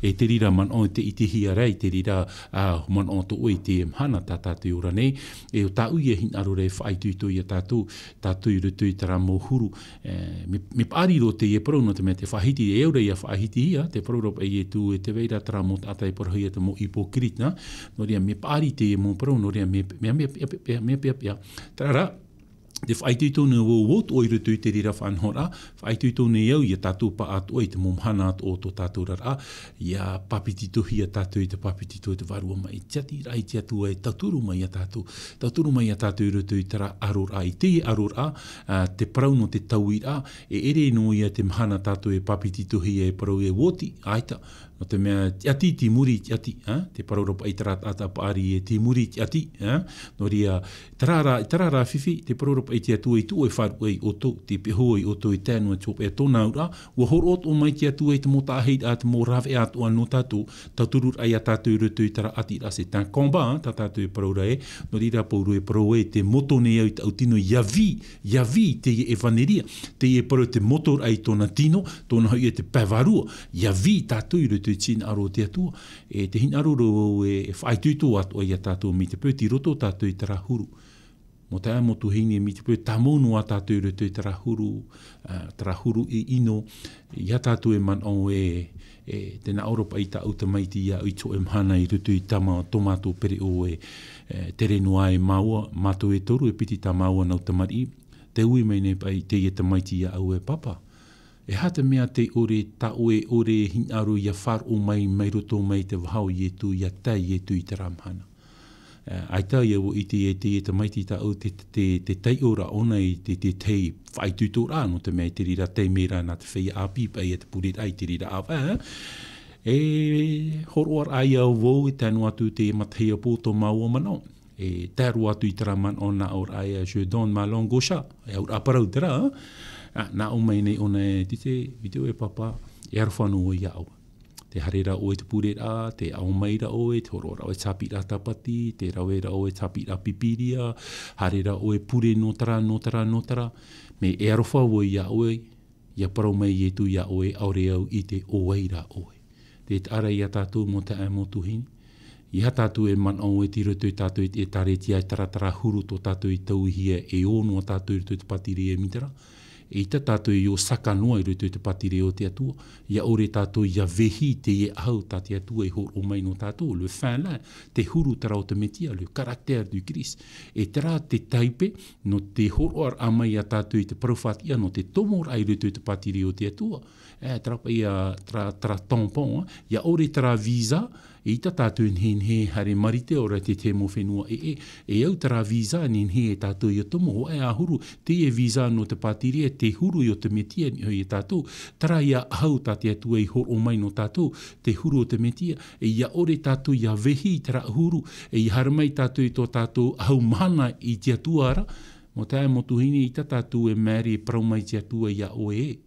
e te rira man o te iti hia rei, te rira man o to oi te mhana tata te ora nei, e o ta uia hin aro rei whaitu i a tātou i rutu i tara mō huru. Me pāri ro te e parau no te mea te whahiti, e eura ia whahiti ia, te parau ropa i e tu e te veira tara mō tata i parau ia te mō hipokritna, no rea me pāri te e mō parau, no rea me pia. Tarara, te whaitu i tōne o wot o i rutu i te rira whanhora, whaitu i tōne iau i a tātou pa atu o i te momhana atu o tō tātou rara, i a papiti tuhi a tātou i te papiti tuhi te varua mai, tiati rai te atua e tauturu mai a tātou i rutu i tara arora, i te arora, te parau no te tau i rā, e ere no i a te mhana tātou e papiti tuhi e parau e woti, aita, no te mea tiati, timuri tiati, te parauropa i tara tata paari e timuri tiati, no ria tarara whiwhi, te parauropa i te atua i tu e wharu e o tō, te peho i o tō i tēnua tōpe a tōna ura, ua horot o mai te atua i te mō tāheid a te mō rawe atua no tātou, tauturu ai a tātou i rutu i tara ati rase, tā komba, tā tātou i paraura e, no rira pauru e parau e te moto ne au i tau tino yavi te e vaneria, te e parau te moto ai tōna tino, tōna hoi e te pavarua, yavi tātou i rutu i tina aro te atua, e te hin aro e whaituito atu ai a tātou mi te pō, ti roto tātou i tara huru. Mo te amo tuhini e mi te pō, tamonu a tātou i rutu i tara huru i ino, i a tātou e man o tēnā Europa i ta auta maiti ia i tō e mhana i rutu i tama tomato pere o tere noa e maua, mātou e toru e piti ta maua nau tamari, te ui mai nei pai te e tamaiti ia au e papa. E hata mea te ore ta ore hin aru ia whar o mai roto mai te wahau i e tu ia tai i e tu i te ramhana. Ai tā ia o i te maiti ta au te tai ora ona i te tei whaituto rā no te mea te rira tei mera nā te whea apipa i te purit ai te rira awa. E horoar ai au wou e tēnu atu te mathea pōto maua manau. E tēru atu i tera man o nā aur ai a je don malong gosha. E aur aparau tera. Nā o mai nei ona e te video e papa e arwhanu o ia au. Te harera o e te purera, te au maira o e, te horora o e tapira tapati, te rawera o e tapira pipiria, harera o e pure notara, me e arwha o ia oe, ia parau mai e tu ia oe, aure au i te oeira oe. Te ara ia tātou mo te amo tuhini. Ia tātou e man au e tiro tui tātou e tare tia e taratara huru tō tātou i tau hia e ono a tātou i te patiri e mitara. E ita tātou i o saka noa i rutu i te patire o te atua. Ia ore tātou ia vehi te e au tā te atua i hor o mai no tātou. Le fin la, te huru tara o te metia, le karakter du Kris. E tera te taipe no te horoar amai a tātou i te parowhatia no te tomor ai rutu i te patire o te atua. Trapa ia tra tampon, ia ore tara visa, e ita tātou nhenhe hare marite ora te mo whenua e au tara visa nhenhe e tātou i o tomo e ahuru te e visa no te patiri te huru i o te metia ni hoi e tātou tara ia hau tā te atua i hor o mai no tātou te huru o te metia e ia ore tātou ia vehi tara huru e i haramai tātou i tō tātou hau mahana i te atua ara mo tae mo tuhini i tā tātou e meri e praumai te atua ia oe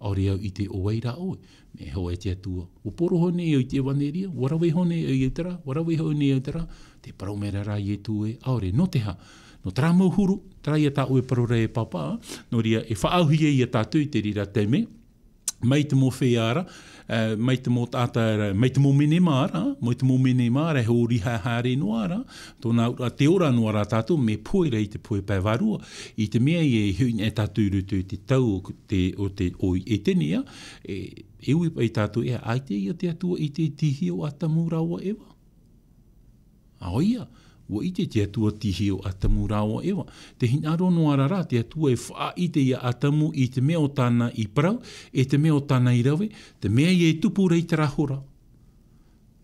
aure au i te oeira oe. Me hoa e te atua. O poro hone i te waneria, warawe hone i utara, warawe hone i utara, te paraumera rā i tu e, aure, no te ha. No tera mau huru, tera ia tā oe parora e papa, no ria e whaauhi e i a tātou i te rira teime, mai te mo whēara, mai te mo tātara, mai te mo mene māra, he o riha hāre noara, tōna te ora noara tātou, me poera i te poe pēwarua, i te mea i e huin e tātou rutu te tau o e tenea, e ui pai tātou e aite ia te atua i te tihi o atamurawa ewa. Aoia. Wa i te atua tihi o atamu rawa ewa. Te hinaro noara rā, te atua e wha i te ia atamu i te mea o tāna i parau, e te mea o tāna i rawe, te mea i e tupu rei te rahora.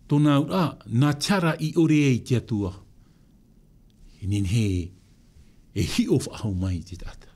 Tōna au nā tiara i ore e i te atua. Inen e hi o whahau mai te tata.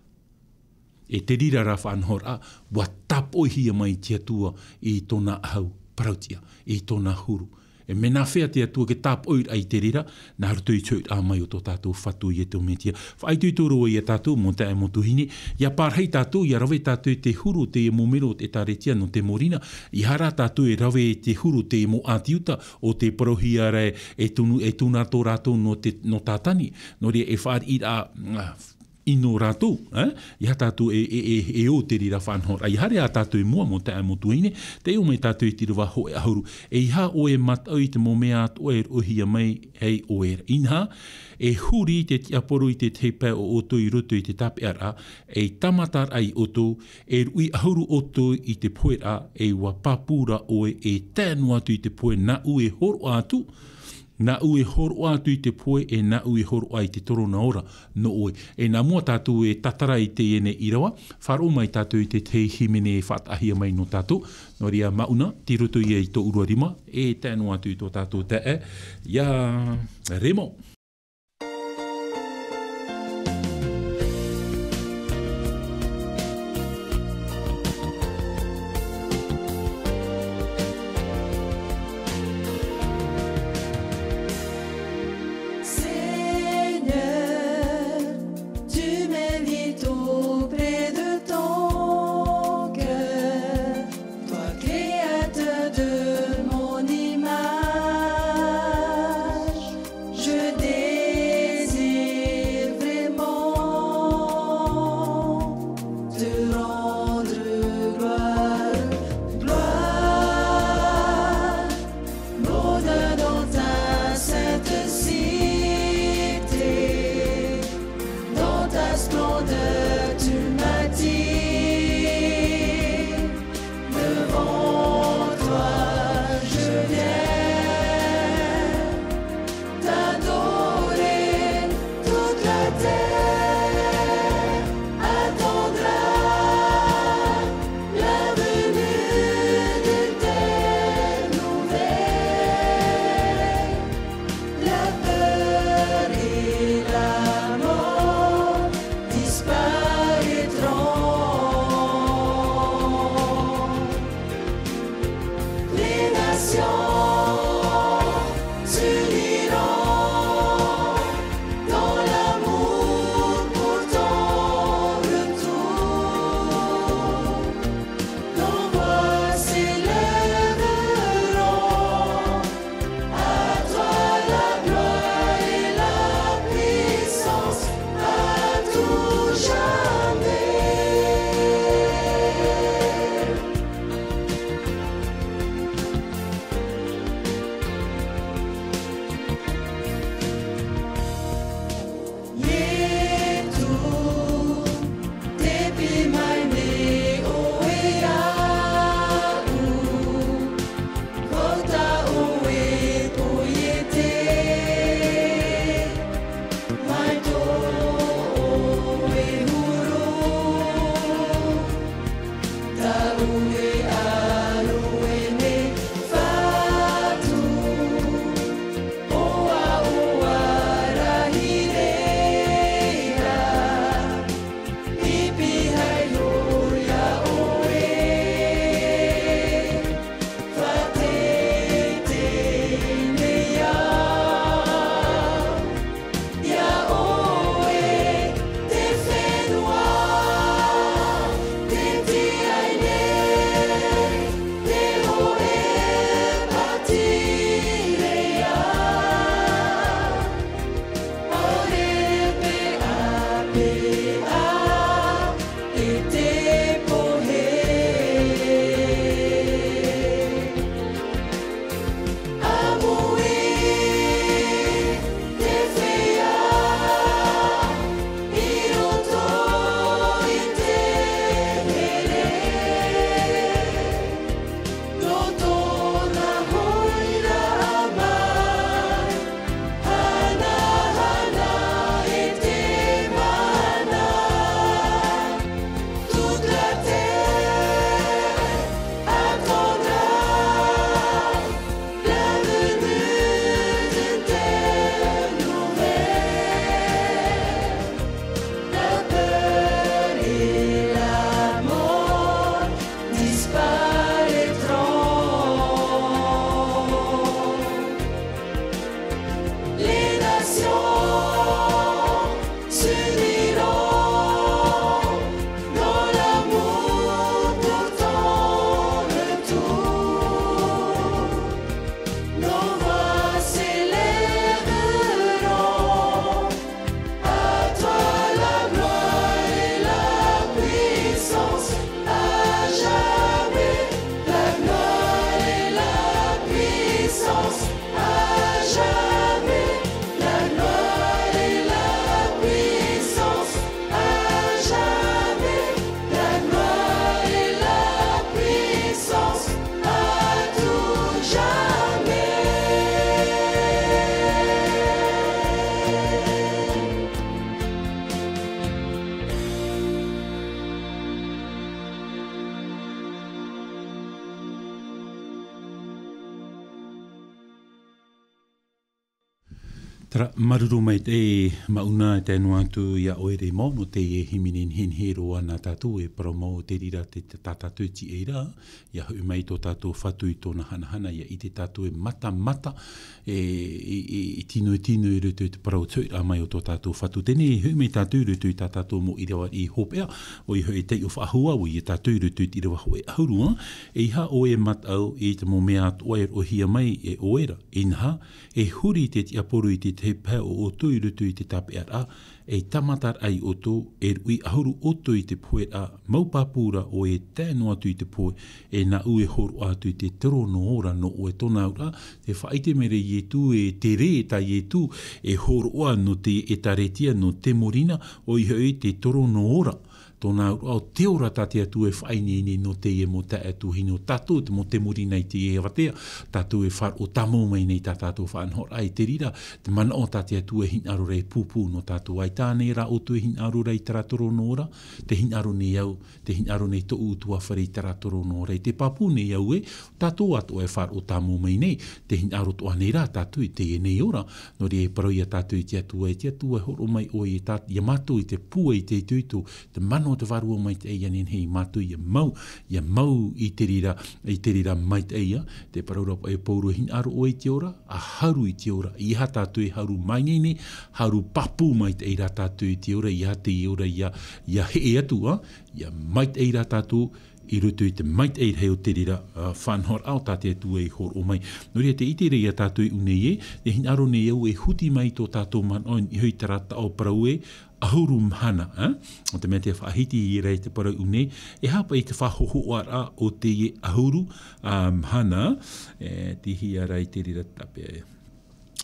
E te rira rā whanhora, wa tapohia mai te atua i tōna ahau parautia, i tōna huru. E mena whea te atua ke tāp oir ai te rira, nā rutu i tūt a mai o tō tātou whatu i e tō metia. Whai tui tōrua i a tātou, mō te e mō tuhine, ia pārhei tātou, ia rawe tātou te huru te e mōmero te tāretia no te morina, i hara tātou e rawe te huru te e mō ātiuta o te parohiara e tūna tō rātou no tātani. Nō rea e whaar i a ino rātou, ia tātou e o te rira whanhora. I hare a tātou mua mo te amotuine, te o mai tātou i tiruwa ho e ahuru. E iha o e matau i te mo mea at o e rohia mai hei o e inha, e huri te tiaporo i te teipea o oto i roto i te tape ara, e tamatar ai oto, e rui ahuru oto i te poera, e wapapura oe e tēnu atu i te poe na ue horo atu, na ue horo atu i te poe e na ue horo ai te torona ora no oe. E nā mua tātou e tatara i te ene irawa, wharo mai tātou i te himene e whatahia mai no tātou. No ria mauna, tiroto i tō urua rima, e tēnu atu i tō tātou te e. Ia remo. Je Tara maruru mai te mauna e tēnu atu ia oere mo no te e himinin hin hero ana tātou e promo te rira te tātātou ti eira ia hui mai tō tātou whatu i tōna hanahana ia i te tātou e mata e tino i rutu i te parau tui a mai o tō tātou whatu tēne hui mai tātou rutu i tātou mo i rewa i hopea o i hui te o whaahua o i tātou rutu i rewa hoe ahurua e iha o e matau i te mo mea atoa o hia mai e oera inha e huri te ti aporu i te te pēo o tui rutu i te tapeara, e tamatar ai o tō, e rui ahuru o tō i te poe a maupapura o e tēnu atu i te poe, e na ue horu atu i te tero no ora no o e tōna ura, te whaite mere i e tū, e te re ta i e tū, e horu oa no te e taretia no te morina, o i hoi te toro no ora. Tōna au te ora tatea tu e whaini no te e mo te atu hino tātou, te mo te muri nei te e watea, tātou e whar o tamo mai nei tātou whanhor ai te rira, te mana o tatea tu e hin aro rei pūpū no tātou ai tāne ra o tu e hin aro rei taratoro no ora, te hin aro nei au, te hin aro nei to utua wharei taratoro no rei, te papu nei au e, tātou atu e whar o tamo mai nei, te hin aro to anei rā tātou i te e nei ora, no re e parau ia tātou i te atua horo mai o i tātou, ia mātou i te pua i te tuitu, te mana o te varua mai te eia nen hei mātou ia mau i te rira mai te eia, te paraurapa e pauru hin aro o i te ora, a haru i te ora, i ha tātou e haru mai nei, haru papu mai te eira tātou i te ora, i ha te i ora, ia he atu, ia mai te eira tātou, i rutu i te mait eir heo te rira whanhor au tātea tu e hor o mai. Nori te ite reia tātou i unei e hin aro nei au e huti mai tō tātou man o i hui tarata o parau e ahuru mhana. O te mea te whahiti i rei te parau unei, e hapa i te whahoho ara o te e ahuru mhana, tihi a rei te rira tapea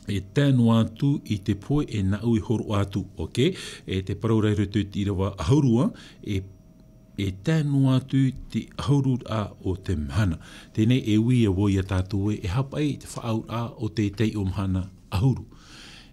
e tēnu atu i te poe e na ui horo atu, ok? E te parau rei rutu i rawa ahurua, e tēnu atu te ahuru a o te mhana. Tēnei e ui a woia tātou e hapa e te whaau a o te tei o mhana ahuru.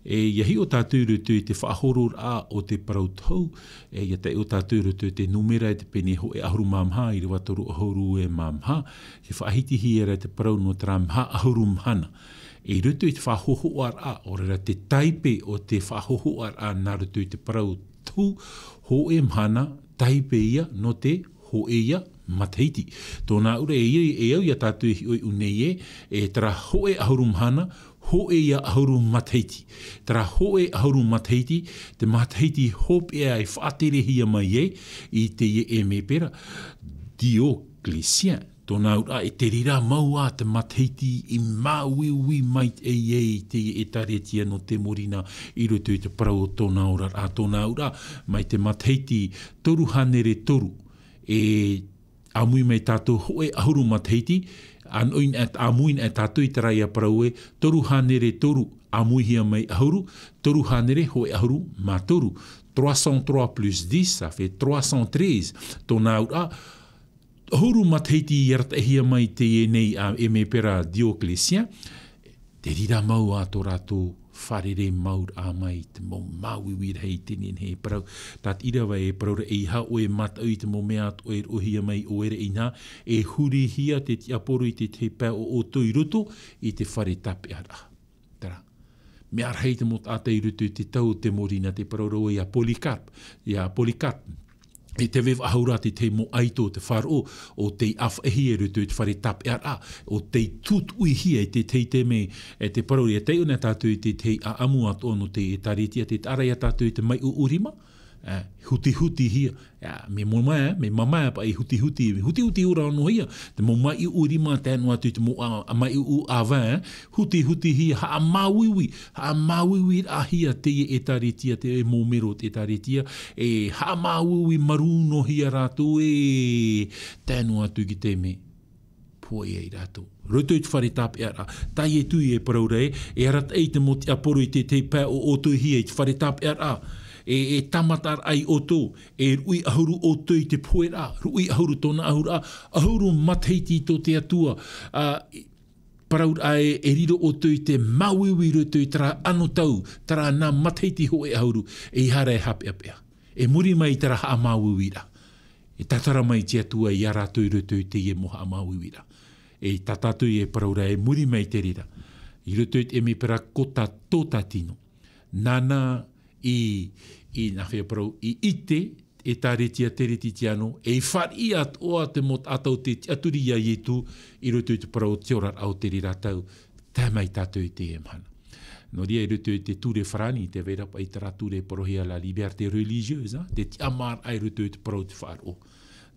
E iahi o tātou rutu i te whaahoro a o te parau tau, e ia te o tātou rutu te numera e te pene ho e ahuru mamha, i rewa toru ahuru e mamha, te whaahiti hi e te parau no tera mha ahuru mhana. E rutu i te whahoho ar a, o rera te taipe o te whahoho ar a nā rutu i te parau tau, ho e mhana, taipe ia no te ho e ia mataiti. Tōna ura e au ia tātou i oi unei e tara ho e ahuru mhana, ho e ia ahuru mataiti. Tara ho e ahuru mataiti, te mataiti hop e ai whaatere hia mai i te e me pera. Diocletian. Tōna ura e te rira maua te mataiti i māwiwi mai e te e taretia no te morina i rutu i te parau o tōna ura. A tōna ura mai te mataiti toru hanere toru. E amui mai tātou hoe ahuru mataiti, amuin e tātou i te raia parau e toru hanere toru amui hia mai ahuru, toru hanere hoe ahuru mātoru. 303 plus 10, ça fait 313. Tōna ura ahuru mataiti i arata hia mai te e nei a e me pera Diocletian, te rira mau a tō rātou wharere maur a mai te mo mauiwir hei tenen hei parau. Tāt irawa e parau e iha o e matau i te mo mea o e rohia mai o ere ina, e huri hia te tiaporu i te te pēo o tui ruto i te whare tape ara. Tara. Me arhei te mot ata i ruto i te tau te morina te parau rau i a Polycarp. E te wewa ahurati te mo aito te wharo o te awhahi e rutu te whare tape ara, o te tut ui hia e te me e te parori e te una tātou i te a amu ato no te e taretia, te arai a tātou i te mai u urima, huti hia, me mamaya pa i huti ura ono hia, te mo mai u urima tēnu atu te mo a mai u awa, huti hia, ha a māwiwi a hia te e taretia, te e mo mero te taretia, e ha a māwiwi maruno hia rātou e tēnu atu ki te me. Poe ei rātou. Roto i te whare tape ara. Tai e tui e parau rei, e arata ei te mo te aporo i te pē o tui hia i te whare tape ara. E tamatar ai o tō, e rui ahuru o tō i te poera, rui ahuru tōna ahuru mataiti tō te atua, parau ai e riro o tō i te mauiwi roto i tara ano tau, tara nā mataiti ho e ahuru, e hara e hape apea. E muri mai tara haa mauiwira. E tatara mai te atua i ara tō i roto i te ie moha mauiwira. E tatatu i e parau e muri mai te rira. I roto i te eme pera kota tō tatino. nana i na whea parau i ite e tāretia te reti te ano, e whari atoa te mot atau te aturi ia ietu i roto i te parau te orar au te riratau, tamai tātou i te emhana. No ria i roto i te ture wharani, te vera pa i tara ture porohia la liberté religieuse, te ti amar ai roto i te parau te wharo.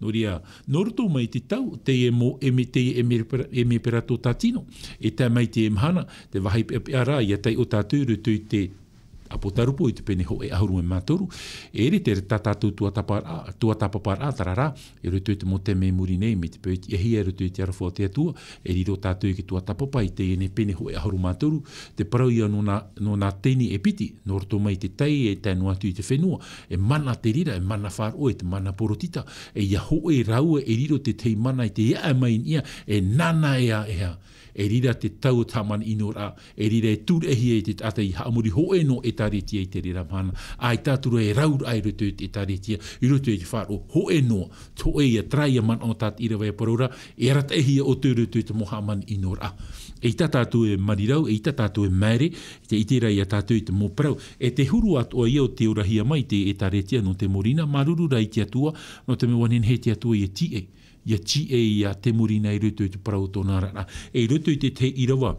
No ria, no roto mai te tau, te e mo e me perato tatino, e tamai te emhana, te wahi pe ara, ia tai o tātou roto i te apotarupo i te pene ho e ahuru e mātoru. E ere te tatatu tua tapapara tarara, e roto i te mo te me muri nei, me te pēti e hia roto i te arafua te atua, e riro tātou i ki tua tapapa i te ene pene ho e ahuru mātoru, te parau ia no nā teni e piti, no roto mai te tai e tēnu atu i te whenua, e mana te rira, e mana whāro e te mana porotita, e ia ho e raua e riro te tei mana i te ia mai ia, e nana ea. E rira te tau taman inora, e rira e turehi e te tata i haamuri hoe no e taretia i te rira mana. Ai tātura e raur ai roto e taretia, i roto e te whāro hoe no, to e ia traia man o tat ira wea parora, e rata e hia o te roto e te mohaman inora. E i tātātou e marirau, e i tātātou e mere, te itera i a tātou i te moparau. E te huru atoa ia o te orahia mai te e taretia no te morina, maruru rai te atua, no te mewanen he te atua i e tie. Ia ti e ia te murina i roto i te parau tōna rara. E roto i te irawa,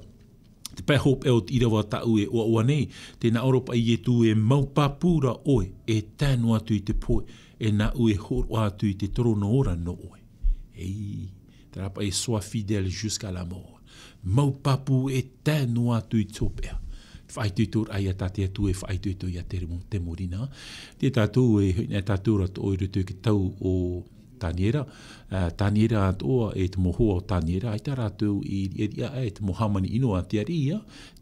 te pai hope o te irawa tau e oa nei, tēnā Oropa i e tu e maupapura oe, e tānu atu i te poe, e nā ue horo atu i te torono ora no oe. Ei, te rapa e soa fidel jusqu'à la mort. Maupapu e tānu atu i tōpea. Whaituitur ai a tate atu e whaituitur i a te murina. Te tātou e tātou rato o i roto ki tau o Taniera, Taniera atoa e te mohoa o Taniera, ai tā rātou i ria e te mohamani inoa te aria,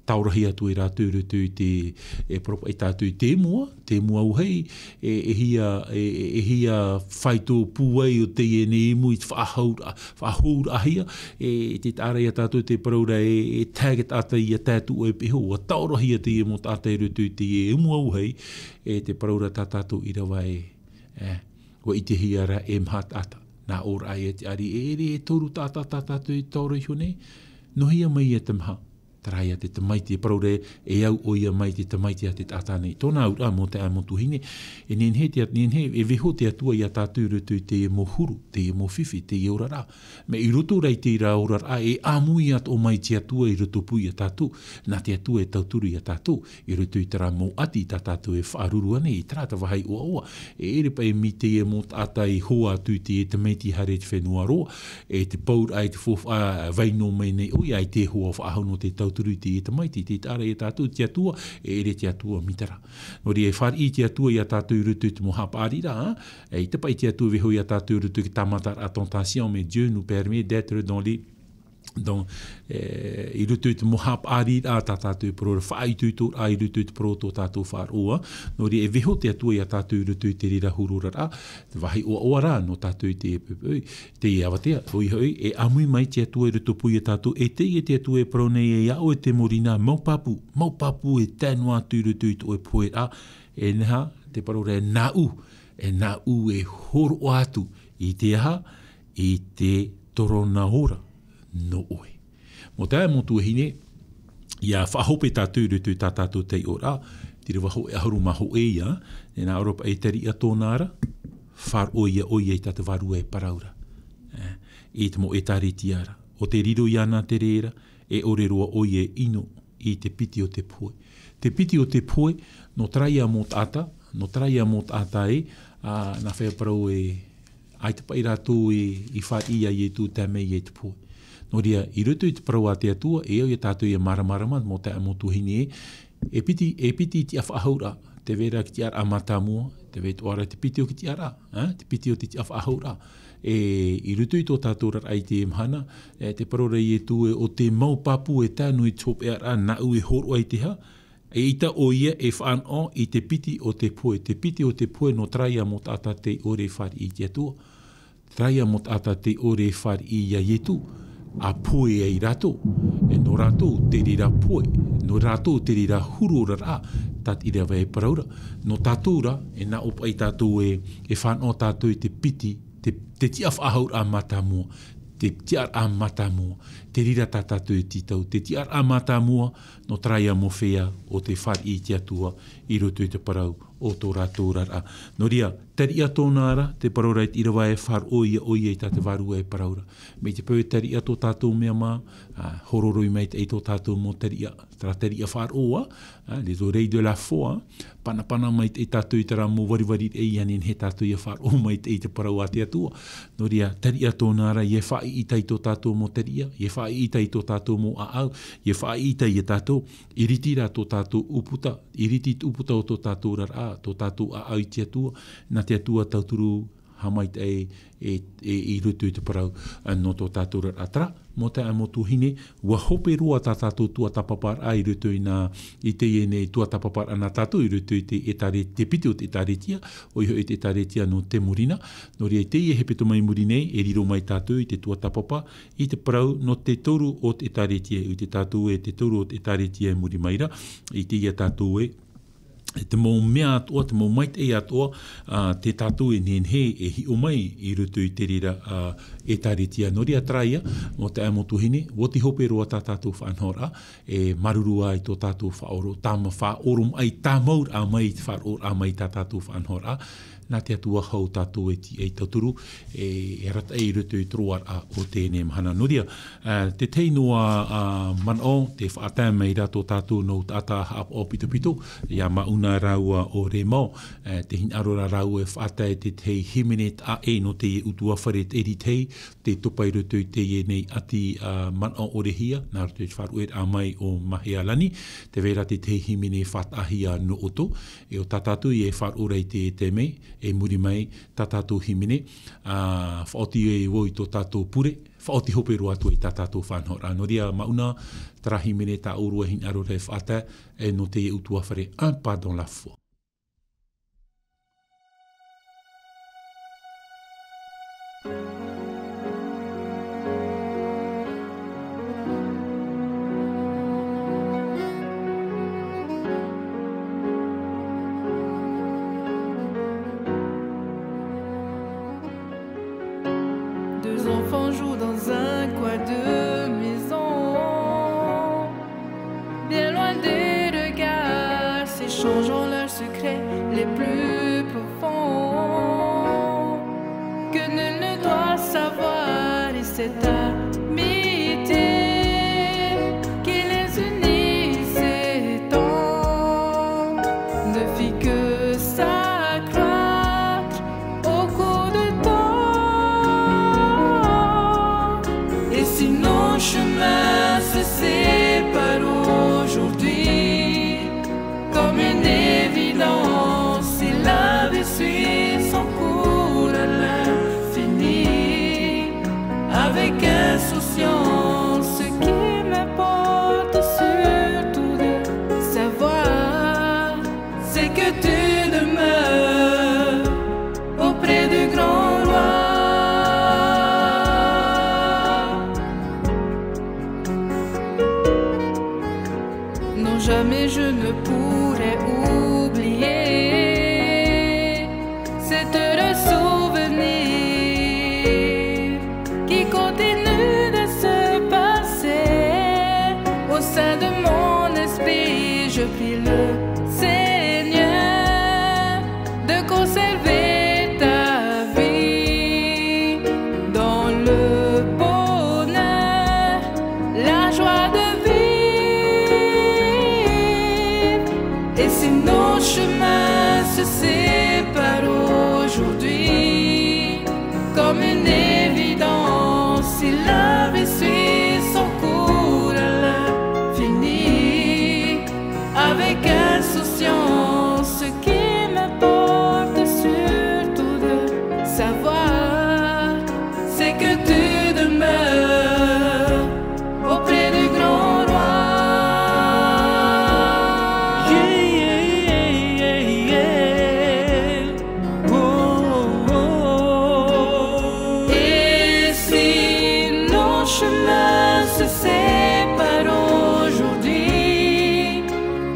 taurahi atu e rātou rutu i te, e tātou i te mua uhei, e hia whaito puai o te ene imu i te whahaur ahia, e te tārai a tātou te paraura e taget ata i a tātou e peho, a taurahi a te emo tātai rutu i te emu uhei, e te paraura tā tātou i rawa Ko i te hiara e mhat ata. Nā ora ai e te ari e toru tātātātātu i tauro i hone. No hia mai e te maha. Tarai a te tamaiti e paraure e au o ia mai te tamaiti a te tātānei. Tōna ura mo te amotu hine. E nenhe e veho te atua i a tātou rutu te e mo huru, te e mo whiwhi, te e orara. Me i roto rei te ira orara e amui at o mai te atua i roto pui a tātou. Nā te atua e tauturu i a tātou. I roto i tara mo ati tā tātou e whaaruru ane i trata wahai oa. E ere pa e mi te e mo ata i hoa atu te e tamaiti hare te whenua roa. E te paur ai te waino mai nei oi ai te hoa whaahono te tauturu i te tamaiti, te tāra e tātou te atua, e ere te atua mitara. Nori e whari i te atua i a tātou rutu te mohapa arira, e te pai te atua veho i a tātou rutu ki tamatar a tentation, mais Dieu nous permet d'être dans i rutu te mohap arira a tātou pro whaituitor ai rutu te pro tō tātou wharoa. Nori e veho te atua i a tātou rutu te rira hururara, te wahi oa ra no tātou te awatea, e amui mai te atua i rutu pui a tātou, e te atua e pro nei e ao e te morina, maupapu e tēnu atu i rutu te oe poe a, e neha te parore e nā u e horo atu i te aha, i te torona ora. No oe. Mo tae mo tuahine, ia whahope tātou rutu tātou tei ora, tira waho e ahuru maho e ia, e nā Oropa e teri a tōnara, whar oia e tātou waru e paraura. E te mo e tari tiara. O te riro i ana te reira, e ore roa oie ino i te piti o te poe. Te piti o te poe, no traia mo tāta e, nā whea parau e, ai te pai rātou i whar ia i e tū tāmei e te poe. No ria, i rutu i te parau a te atua, e au i tātou i a maramarama, mo te amotu hini e piti ti a whahaura, te vera ki te ara amatamua, te veit oara te piti o ki te ara, te piti o te a whahaura. E i rutu i tō tātou rar ai te mhana, te parora i e tū o te maupapu e tānu i tōpe ara, na ue horo ai te ha, e ita o ia e whaano i te piti o te poe. Te piti o te poe no traia mo tāta te ore whari i te atua. Traia mo tāta te ore whari i ia ietu. A poe ai rato, e no rato te rira poe, no rato te rira hurura rā, tat ira vai paraura. No tātura, e nā opa i tātou e whanau tātou i te piti, te tiaf ahaur a matamua, te tiar a matamua, te rira tātātou e titau, te tiar a matamua no traia mo whea o te whar i te atua i roto i te parau o tō rātou rara. No ria, tari a tōna ara, te paraura i rawa e whar oia i tā te waru e paraura. Mei te pau e tari a tō tātou mea mā, hororoi mei te tō tātou mo tari a whar oa, le tō rei de la foa, pana mai te tātou i tara mo wariwari e ianin he tātou i a whar o mai te parau a te atua. No ria, tari a tōna ara, i e whai i tai tō tātou mo tari a, i e whai i tai tō tātou mo a au, i e whai i tai e tātou, i riti rā tō tātou uputa, i riti uputa o tō tātou rara, tō tātou a au i te atua, nā te atua tauturu hamait i rutu i te parau no tō tātou rara atra, mo te a motu hine, wa hope roa tā tātou tua tapapar a i rutu i te ene tua tapapar ana tātou i rutu i te piti o te taretia, o iho i te taretia no te murina, no rea te i he peto mai murine, e riro mai tātou i te tua tapapa, i te parau no te toru o te taretia, i te tātou e te toru o te taretia e muri maira, i te ia tātou te mō mea atoa, te mō mait e atoa, te tātou e nenhe e hi o mai i rutu i te rira e taretia noria traia, mo te amotu hine, woti hope roa tā tātou whanhora, e marurua i tō tātou whaoro, tāma whaorum ai tāmaur a mai te whaor a mai tā tātou whanhora, nā te atua hau tātou e tauturu, e rata e rutu i troar o tēnei mahana noria. Te teinoa manao, te whaatea mei rā tō tātou no tāta hap o pito, ia mauna raua o re mau, te hin arora rau e whaatea te tei himenet a e no te utua wharet eri tei, te tupai rutu i te nei ati manao o rehia, nā rutu i wharuet a mai o Mahealani, te vera te tei himene whatahia no oto, e o tātātou i e wharurei te mei, e muri mai tā tātou himene, whaoti e o i tō tātou pure, whaoti hope roa atu i tā tātou whanhora. No ria mauna, tara himene tā urua hin arore whata, e no te utua whare, un pas dans la foi. Changeons leurs secrets les plus profonds que nul ne doit savoir, et cette amitié qui les unissait tant ne fit que s'accroître au cours du temps. Et si nos chemins se séparent aujourd'hui, comme une évidence, il avait suivi son cours à l'infini. Avec insouciance, ce qui m'importe surtout de savoir, c'est que tu demeures auprès du grand roi. Non, jamais je ne pourrai oublier cet heureux souvenir qui continue de se passer au sein de mon esprit. Je prie le Seigneur de conserver ta vie dans le bonheur, la joie de vivre. Et si nos chemins se séparent aujourd'hui, comme une évidence, il avait suivi son cours à l'infini. Avec insouciance, ce qui m'importe surtout de savoir, c'est que tu demeures auprès du grand roi. Chemins se séparent aujourd'hui,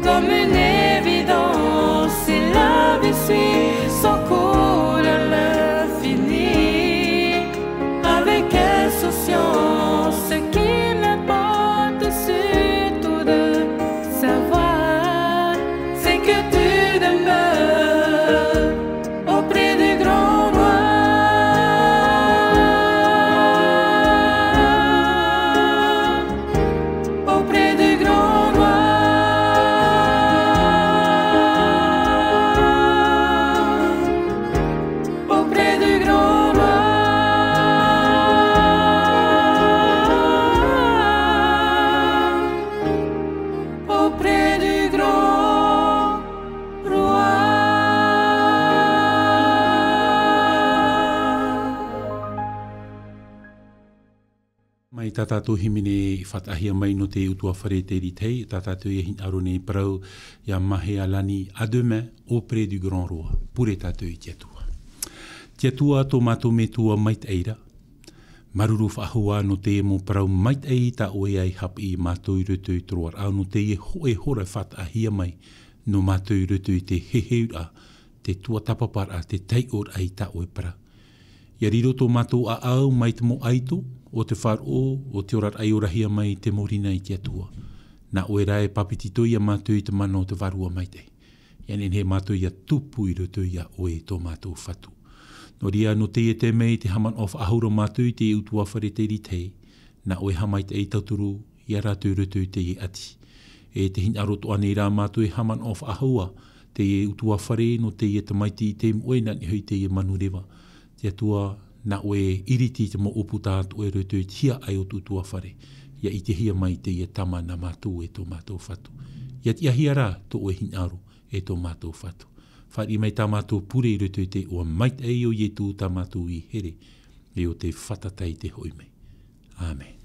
comme une évidence, il avait suivi son cours à l'infini. Avec insouciance, Mai tātātou himine I whatahia mai no te utua whare te ritei, tātātou I hin aro nei parau, ia mahe alani à demain, auprès du grand roi, pure tātou I tiatua. Tiatua tō mātou me tua mait eira, maruru whahua no te mo parau mait ei ta oe ai hapi I mātou I rutu I troar, au no te hoe hora whatahia mai, no mātou I rutu I te heheura, te tua tapapara, te teior ai ta oe para. Ia riro tō mātou a au mai te mo aito, o te wharo o te orat ai orahia mai te morina I te atua. Na oe rae papitito ia mātou I te mana o te varua mai te. Ia nen he mātou ia tupu I rutu ia oe tō mātou whatu. No ria no te te mei te haman of ahura mātou I te utua whare te ritei, na oe hamai te eitauturu ia rātou rutu te I ati. E te hin aroto ane rā mātou I haman of ahua, te utua whare no te te maiti I te moe nani hui te manurewa. Te atua na oe iriti te mo uputa atu e rutu tia ai o tutua whare. Ia I te hia mai te ia tama na mātou e tō mātou whatu. Ia tia hia rā tō oe hin aro e tō mātou whatu. Whari mai tā mātou pure I rutu te o mait ei o ietu tā mātou I here e o te whatatai te hoi mai. Amen.